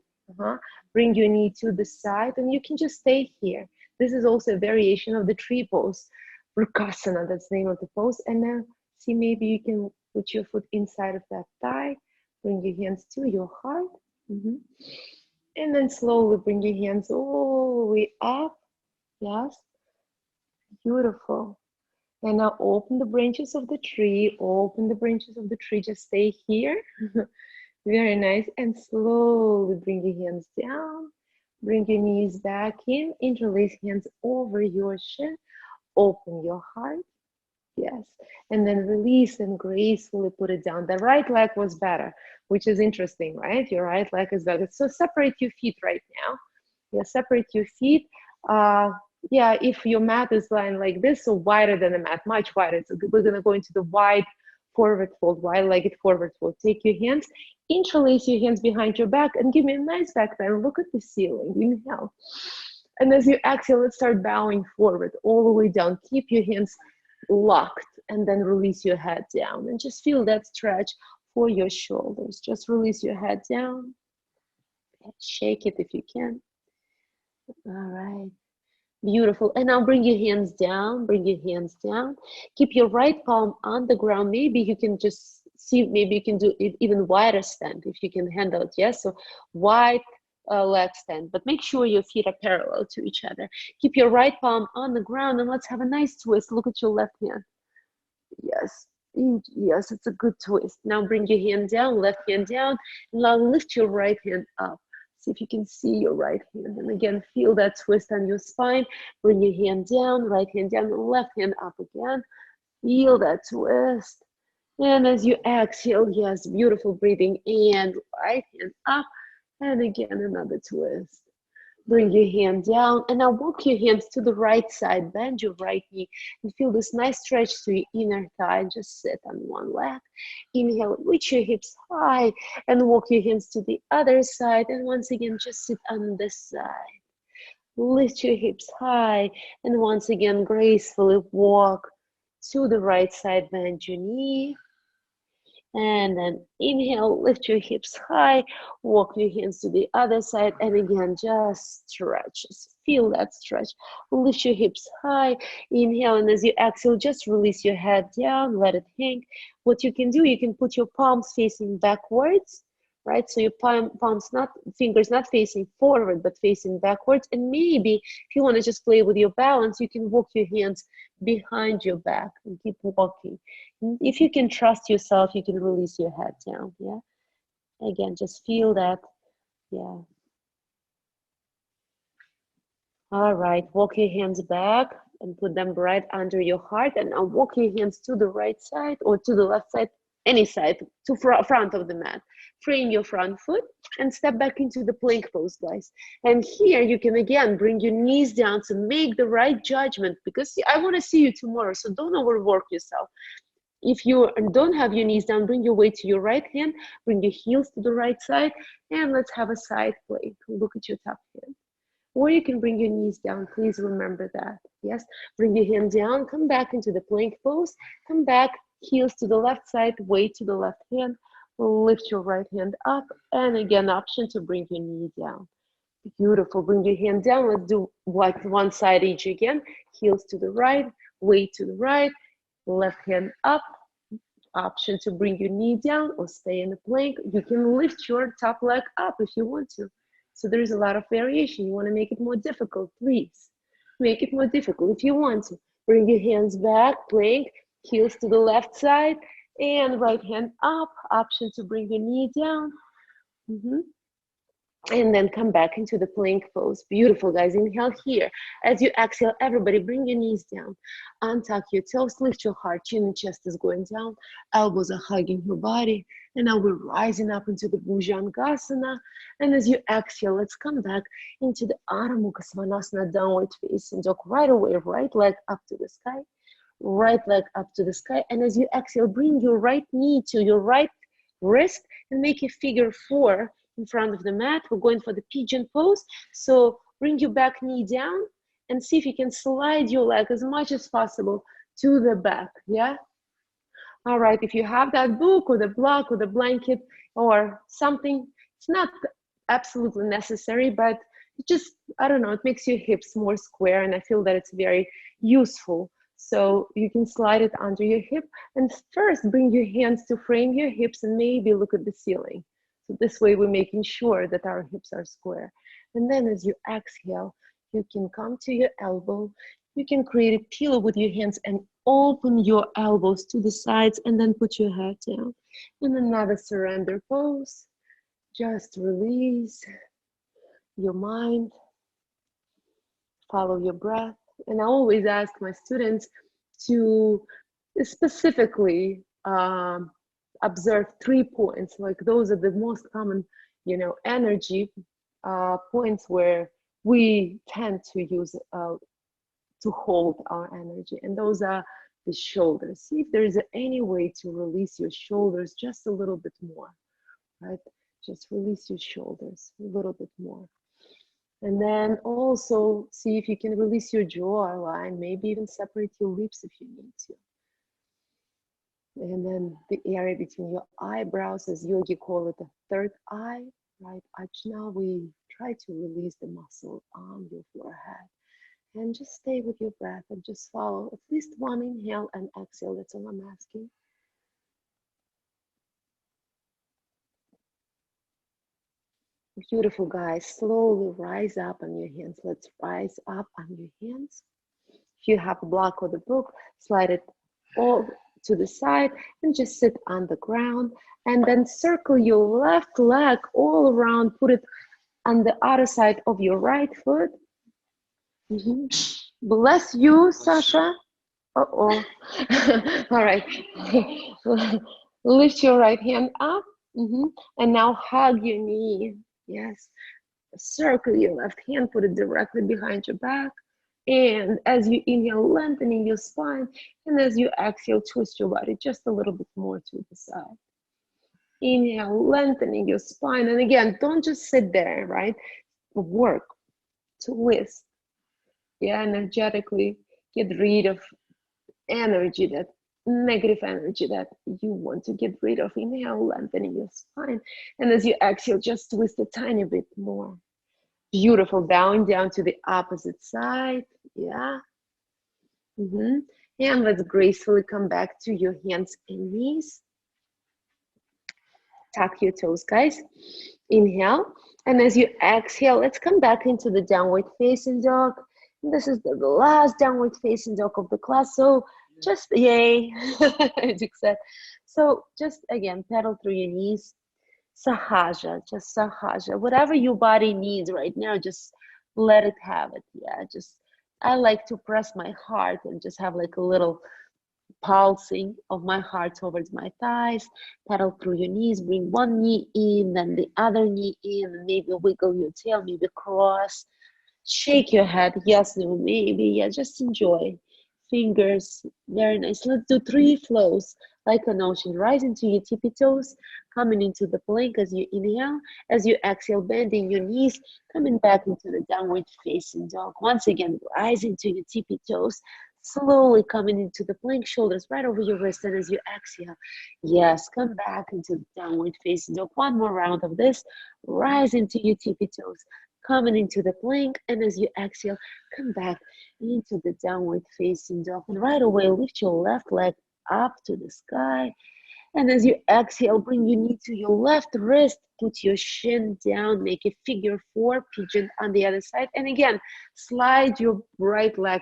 Bring your knee to the side and you can just stay here. This is also a variation of the tree pose, Vrksasana, that's the name of the pose. And now see, maybe you can put your foot inside of that thigh, bring your hands to your heart. And then slowly bring your hands all the way up. Yes, beautiful. And now open the branches of the tree, open the branches of the tree, just stay here. Very nice. And slowly bring your hands down. Bring your knees back in, interlace hands over your shin, open your heart, yes, and then release and gracefully put it down. The right leg was better, which is interesting, right? Your right leg is better. So separate your feet right now. Yeah, separate your feet. Yeah, if your mat is lying like this, so wider than the mat, much wider. So we're gonna go into the wide forward fold, wide-legged forward fold. Take your hands, interlace your hands behind your back and give me a nice back bend. Look at the ceiling, inhale. And as you exhale, let's start bowing forward all the way down. Keep your hands locked and then release your head down and just feel that stretch for your shoulders. Just release your head down. Shake it if you can. All right. Beautiful. And now bring your hands down, bring your hands down. Keep your right palm on the ground. Maybe you can just see, maybe you can do it even wider stand if you can handle it. Yes, so wide leg stand, but make sure your feet are parallel to each other. Keep your right palm on the ground and let's have a nice twist. Look at your left hand. Yes, yes, it's a good twist. Now bring your hand down, left hand down, and now lift your right hand up. See if you can see your right hand. And again, feel that twist on your spine. Bring your hand down, right hand down, and left hand up again. Feel that twist. And as you exhale, yes, beautiful breathing. And right hand up. And again, another twist. Bring your hand down. And now walk your hands to the right side. Bend your right knee. And feel this nice stretch to your inner thigh. Just sit on one leg. Inhale, reach your hips high and walk your hands to the other side. And once again, just sit on this side. Lift your hips high and once again, gracefully walk to the right side. Bend your knee. And then inhale, lift your hips high, walk your hands to the other side, and again, just stretch. Just feel that stretch. Lift your hips high, inhale, and as you exhale, just release your head down, let it hang. What you can do, you can put your palms facing backwards, right? So your palms not, fingers not facing forward, but facing backwards. And maybe if you want to just play with your balance, you can walk your hands behind your back and keep walking. And if you can trust yourself, you can release your head down, yeah? Again, just feel that, yeah. All right, walk your hands back and put them right under your heart. And now walk your hands to the right side or to the left side, any side, to front of the mat. Frame your front foot and step back into the plank pose, guys. And here you can again bring your knees down to make the right judgment, because I want to see you tomorrow, so don't overwork yourself. If you don't have your knees down, bring your weight to your right hand, bring your heels to the right side, and let's have a side plank. Look at your top hand. Or you can bring your knees down. Please remember that. Yes, bring your hand down, come back into the plank pose, come back, heels to the left side, weight to the left hand, lift your right hand up, and again, option to bring your knee down. Beautiful, bring your hand down. Let's do like one side each again. Heels to the right, weight to the right, left hand up, option to bring your knee down or stay in the plank. You can lift your top leg up if you want to. So there's a lot of variation. You want to make it more difficult, please. Make it more difficult if you want to. Bring your hands back, plank, heels to the left side, and right hand up. Option to bring your knee down. And then come back into the plank pose. Beautiful, guys. Inhale here. As you exhale, everybody bring your knees down. Untuck your toes, lift your heart. Chin and chest is going down. Elbows are hugging your body. And now we're rising up into the Bhujangasana. And as you exhale, let's come back into the Adho Mukha Svanasana, downward facing dog. Right away, right leg up to the sky. Right leg up to the sky. And as you exhale, bring your right knee to your right wrist and make a figure 4 in front of the mat. We're going for the pigeon pose. So bring your back knee down and see if you can slide your leg as much as possible to the back, yeah? All right, if you have that book or the block or the blanket or something, it's not absolutely necessary, but it just, I don't know, it makes your hips more square, and I feel that it's very useful. So you can slide it under your hip, and first bring your hands to frame your hips and maybe look at the ceiling. So this way we're making sure that our hips are square. And then as you exhale, you can come to your elbow. You can create a pillow with your hands and open your elbows to the sides and then put your head down. In another surrender pose, just release your mind, follow your breath. And I always ask my students to specifically observe 3 points. Like those are the most common, you know, energy points where we tend to use to hold our energy. And those are the shoulders. See if there is any way to release your shoulders just a little bit more, right? Just release your shoulders a little bit more. And then also see if you can release your jawline, maybe even separate your lips if you need to. And then the area between your eyebrows, as yogi call it, the third eye, right? Ajna, we try to release the muscle on your forehead. And just stay with your breath and just follow at least one inhale and exhale. That's all I'm asking. Beautiful, guys. Slowly rise up on your hands. Let's rise up on your hands. If you have a block or the book, slide it all to the side and just sit on the ground. And then circle your left leg all around. Put it on the other side of your right foot. Bless you, Sasha. Uh-oh. All right. Lift your right hand up. And now hug your knee. Yes. Circle your left hand, put it directly behind your back. And as you inhale, lengthening your spine. And as you exhale, twist your body just a little bit more to the side. Inhale, lengthening your spine. And again, don't just sit there, right? Work, twist. Yeah, energetically get rid of energy, that negative energy that you want to get rid of. Inhale, lengthening your spine. And as you exhale, just twist a tiny bit more. Beautiful. Bowing down to the opposite side. Yeah. And let's gracefully come back to your hands and knees. Tuck your toes, guys. Inhale. And as you exhale, let's come back into the downward facing dog. And this is the last downward facing dog of the class. So just, yay, as you said. So just, again, pedal through your knees. Sahaja, just Sahaja. Whatever your body needs right now, just let it have it. Yeah, just, I like to press my heart and just have like a little pulsing of my heart towards my thighs. Pedal through your knees, bring one knee in, then the other knee in, and maybe wiggle your tail, maybe cross. Shake your head, yes, no, maybe, yeah, just enjoy. Fingers, very nice. Let's do 3 flows like an ocean. Rise into your tippy toes, coming into the plank as you inhale. As you exhale, bending your knees, coming back into the downward facing dog. Once again, rise into your tippy toes, slowly coming into the plank, shoulders right over your wrist. And as you exhale, yes, come back into the downward facing dog. One more round of this. Rise into your tippy toes, coming into the plank, and as you exhale, come back into the downward facing dog. And right away, lift your left leg up to the sky. And as you exhale, bring your knee to your left wrist, put your shin down, make a figure 4, pigeon on the other side. And again, slide your right leg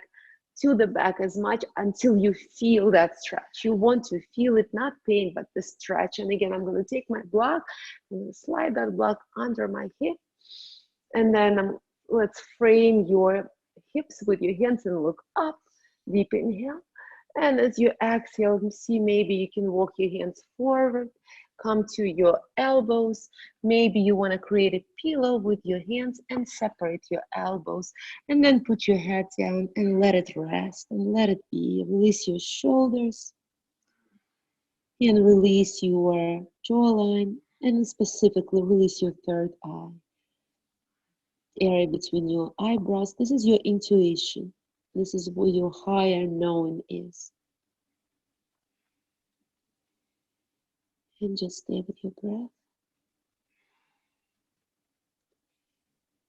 to the back as much until you feel that stretch. You want to feel it, not pain, but the stretch. And again, I'm going to take my block, I'm going to slide that block under my hip. And then let's frame your hips with your hands and look up. Deep inhale. And as you exhale, you see maybe you can walk your hands forward, come to your elbows. Maybe you want to create a pillow with your hands and separate your elbows. And then put your head down and let it rest and let it be. Release your shoulders and release your jawline, and specifically release your third eye. Area between your eyebrows. This is your intuition. This is where your higher knowing is. And just stay with your breath.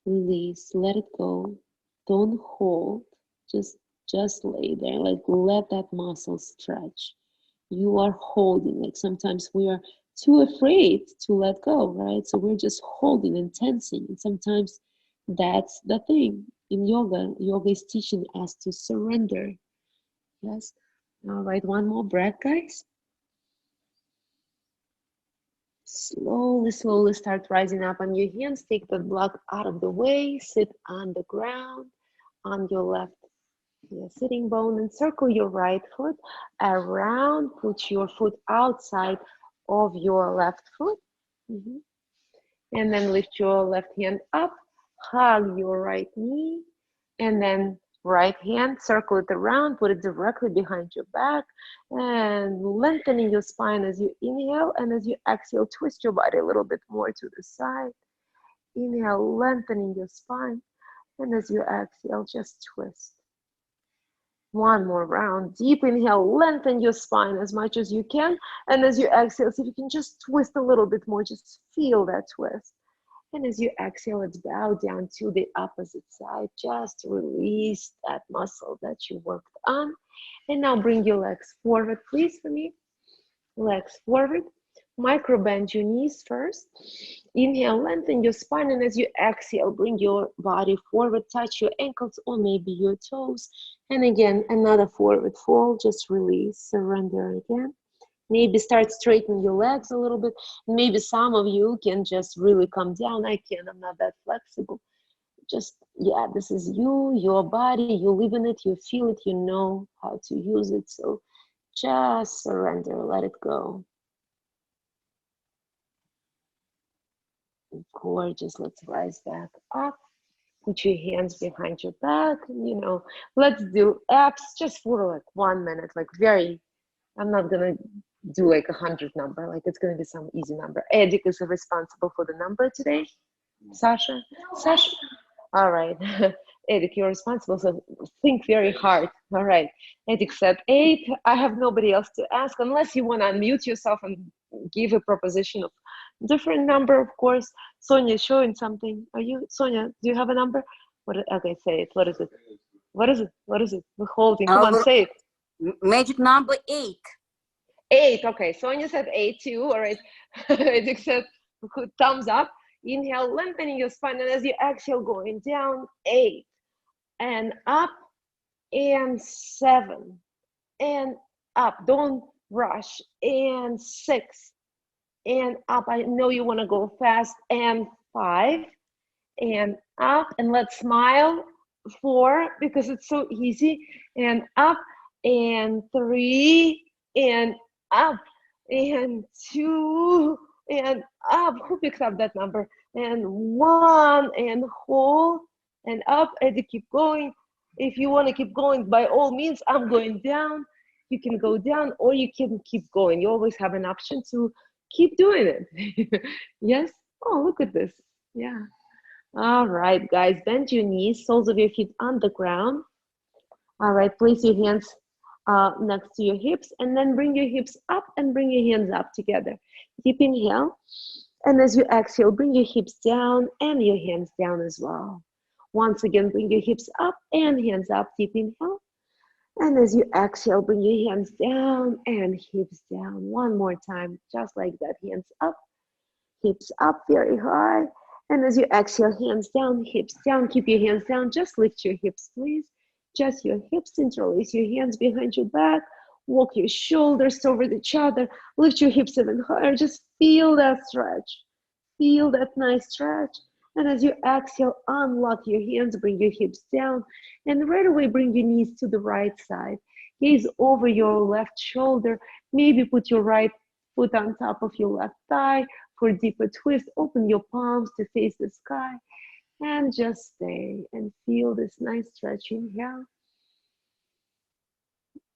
Release, let it go. Don't hold. Just lay there. Like, let that muscle stretch. You are holding. Like, sometimes we are too afraid to let go, right? So we're just holding and tensing. And sometimes that's the thing in yoga. Yoga is teaching us to surrender. Yes. All right, one more breath, guys. Slowly, slowly start rising up on your hands. Take the block out of the way. Sit on the ground on your left sitting bone, and circle your right foot around. Put your foot outside of your left foot. And then lift your left hand up. Hug your right knee, and then right hand, circle it around, put it directly behind your back, and lengthening your spine as you inhale, and as you exhale, twist your body a little bit more to the side. Inhale, lengthening your spine, and as you exhale, just twist. One more round. Deep inhale, lengthen your spine as much as you can, and as you exhale, see if you can just twist a little bit more, just feel that twist. And as you exhale, let's bow down to the opposite side. Just release that muscle that you worked on. And now bring your legs forward, please, for me. Legs forward. Micro bend your knees first. Inhale, lengthen your spine. And as you exhale, bring your body forward. Touch your ankles or maybe your toes. And again, another forward fold. Just release, surrender again. Maybe start straightening your legs a little bit. Maybe some of you can just really come down. I can't, I'm not that flexible. Just, yeah, this is you, your body, you live in it, you feel it, you know how to use it. So just surrender, let it go. Gorgeous, let's rise back up. Put your hands behind your back. You know, let's do abs just for like 1 minute, like very, I'm not gonna do like 100 number, like it's gonna be some easy number. Edik is responsible for the number today. Sasha? Sasha? All right. Edik, you're responsible, so think very hard. All right. Edik said 8. I have nobody else to ask, unless you wanna unmute yourself and give a proposition of different number, of course. Sonia is showing something. Are you, Sonia, do you have a number? What? Okay, say it. What is it? What is it? What is it? We're holding. Come on, say it. Magic number 8. Eight. Okay, Sonia said eight too. All right. It said thumbs up. Inhale, lengthening your spine, and as you exhale, going down. Eight and up, and seven and up. Don't rush. And six and up. I know you want to go fast. And five and up. And let's smile. Four, because it's so easy. And up. And three and up. And two and up. Who picks up that number? And one and hold and up as you keep going. If you want to keep going, by all means, I'm going down. You can go down or you can keep going. You always have an option to keep doing it. Yes? Oh, look at this. Yeah. All right, guys, bend your knees, soles of your feet on the ground. All right, place your hands next to your hips and then bring your hips up and bring your hands up together. Deep inhale. And as you exhale, bring your hips down and your hands down as well. Once again, bring your hips up and hands up. Deep inhale. And as you exhale, bring your hands down and hips down. One more time, just like that. Hands up, hips up very high. And as you exhale, hands down, hips down. Keep your hands down. Just lift your hips, please. Just your hips. Interlace your hands behind your back. Walk your shoulders over each other. Lift your hips even higher. Just feel that stretch. Feel that nice stretch. And as you exhale, unlock your hands, bring your hips down, and right away bring your knees to the right side. Gaze over your left shoulder. Maybe put your right foot on top of your left thigh for a deeper twist. Open your palms to face the sky and just stay and feel this nice stretch. Inhale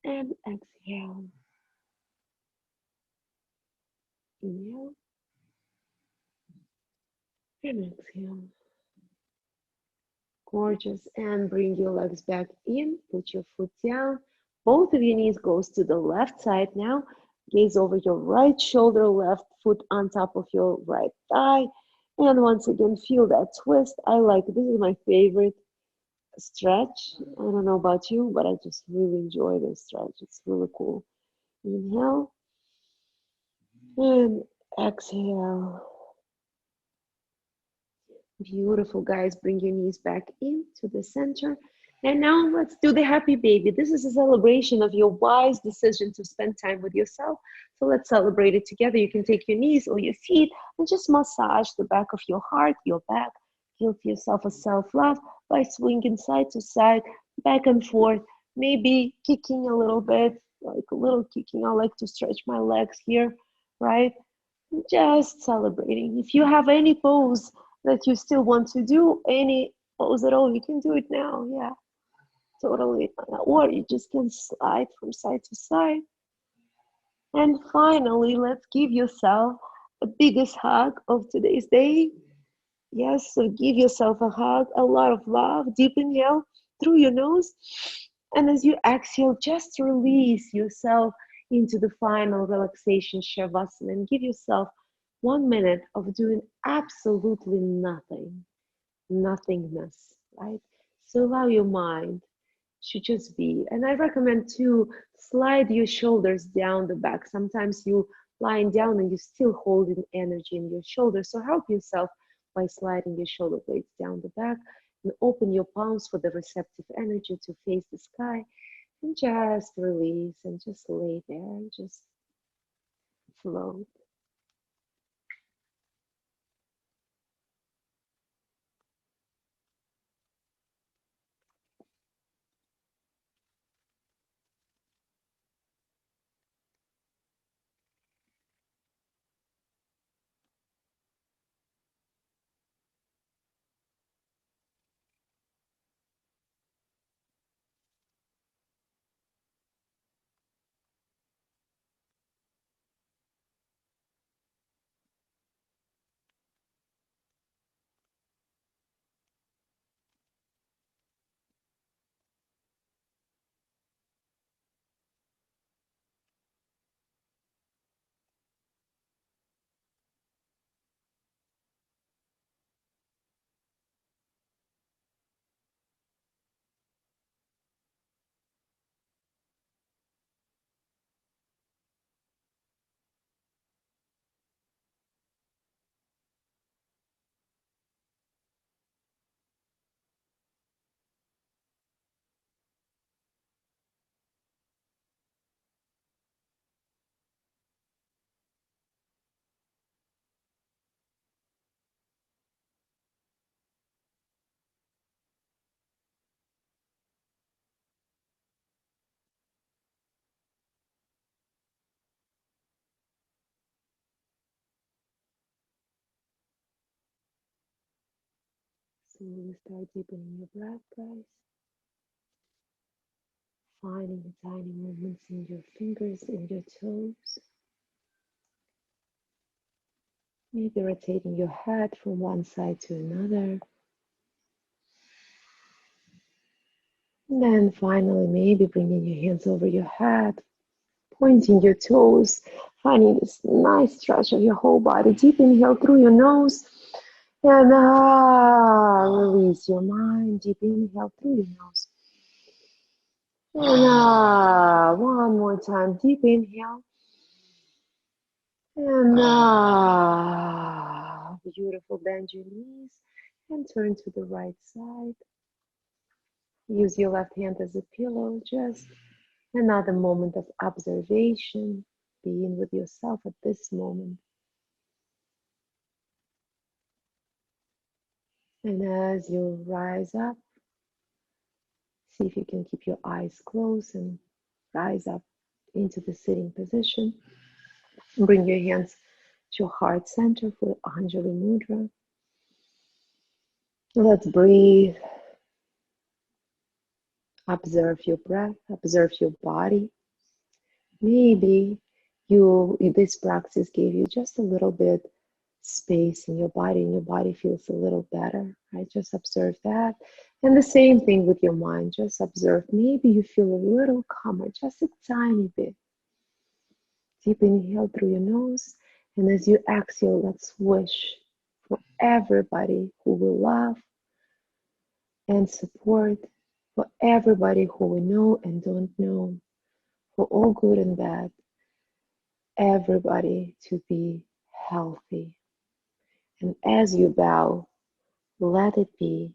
and exhale. Inhale and exhale. Gorgeous. And bring your legs back in. Put your foot down. Both of your knees goes to the left side now. Gaze over your right shoulder, left foot on top of your right thigh. And once again, feel that twist. I like it. This is my favorite stretch. I don't know about you, but I just really enjoy this stretch. It's really cool. Inhale and exhale. Beautiful, guys. Bring your knees back into the center. And now let's do the happy baby. This is a celebration of your wise decision to spend time with yourself. So let's celebrate it together. You can take your knees or your feet and just massage the back of your heart, your back. Give yourself a self-love by swinging side to side, back and forth, maybe kicking a little bit, like a little kicking. I like to stretch my legs here, right? Just celebrating. If you have any pose that you still want to do, any pose at all, you can do it now. Yeah, totally. Or you just can slide from side to side. And finally, let's give yourself the biggest hug of today's day. Yes, so give yourself a hug, a lot of love. Deep inhale through your nose. And as you exhale, just release yourself into the final relaxation Shavasana and give yourself 1 minute of doing absolutely nothing, nothingness, right? So allow your mind to just be. And I recommend to slide your shoulders down the back. Sometimes you lying down and you're still holding energy in your shoulders. So help yourself by sliding your shoulder blades down the back and open your palms for the receptive energy to face the sky and just release and just lay there and just float. Slowly start deepening your breath, guys. Finding the tiny movements in your fingers, in your toes. Maybe rotating your head from one side to another. And then finally, maybe bringing your hands over your head, pointing your toes, finding this nice stretch of your whole body. Deep inhale through your nose. And release your mind. Deep inhale through your nose. And one more time. Deep inhale. And beautiful. Bend your knees and turn to the right side. Use your left hand as a pillow. Just another moment of observation. Being with yourself at this moment. And as you rise up, see if you can keep your eyes closed and rise up into the sitting position. Bring your hands to your heart center for Anjali Mudra. Let's breathe. Observe your breath, observe your body. Maybe this practice gave you just a little bit space in your body and your body feels a little better, right? Just observe that. And the same thing with your mind. Just observe. Maybe you feel a little calmer, just a tiny bit. Deep inhale through your nose. And as you exhale, let's wish for everybody who will love and support, for everybody who we know and don't know, for all good and bad, everybody to be healthy. And as you bow, let it be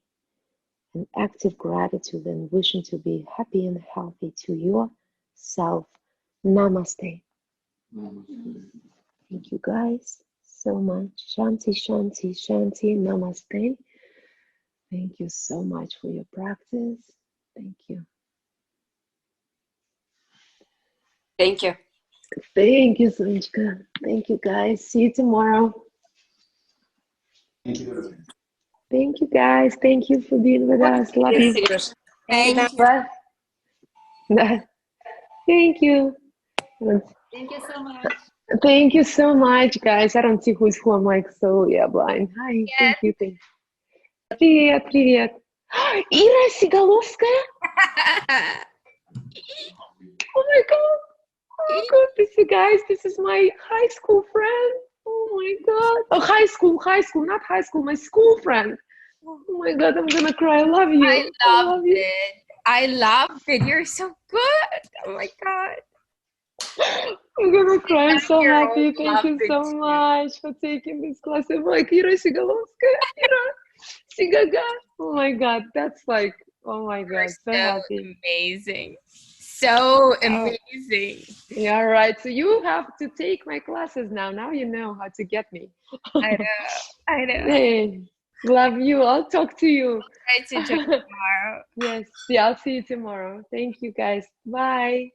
an active gratitude and wishing to be happy and healthy to yourself. Namaste. Thank you guys so much. Shanti, Shanti, Shanti, Namaste. Thank you so much for your practice. Thank you. Thank you. Thank you, Sonchka. Thank you, guys. See you tomorrow. Thank you. Thank you, guys. Thank you for being with us. Love you. Thank you. Bye. Thank you. Thank you so much. Thank you so much, guys. I don't see who's who. I'm like so blind. Hi. Thank you. Thank you. Привет, привет. Ира Сиголовская. Oh my god. Oh my god. This is my high school friend. Oh my god. Oh, high school, not high school, my school friend. Oh my god, I'm gonna cry. I love you. I loved it. I loved it. You're so good. Oh my god. I'm gonna cry. I'm so happy. Thank you so much for taking this class. I'm like, Ira Sigalovskaya, Ira Sigaga. Oh my god, that's like, oh my god, so happy. Amazing. So amazing. Yeah, right. So you have to take my classes now. Now you know how to get me. I know. Hey, love you. I'll talk to you. Try to join tomorrow. Yes. Yeah, I'll see you tomorrow. Thank you, guys. Bye.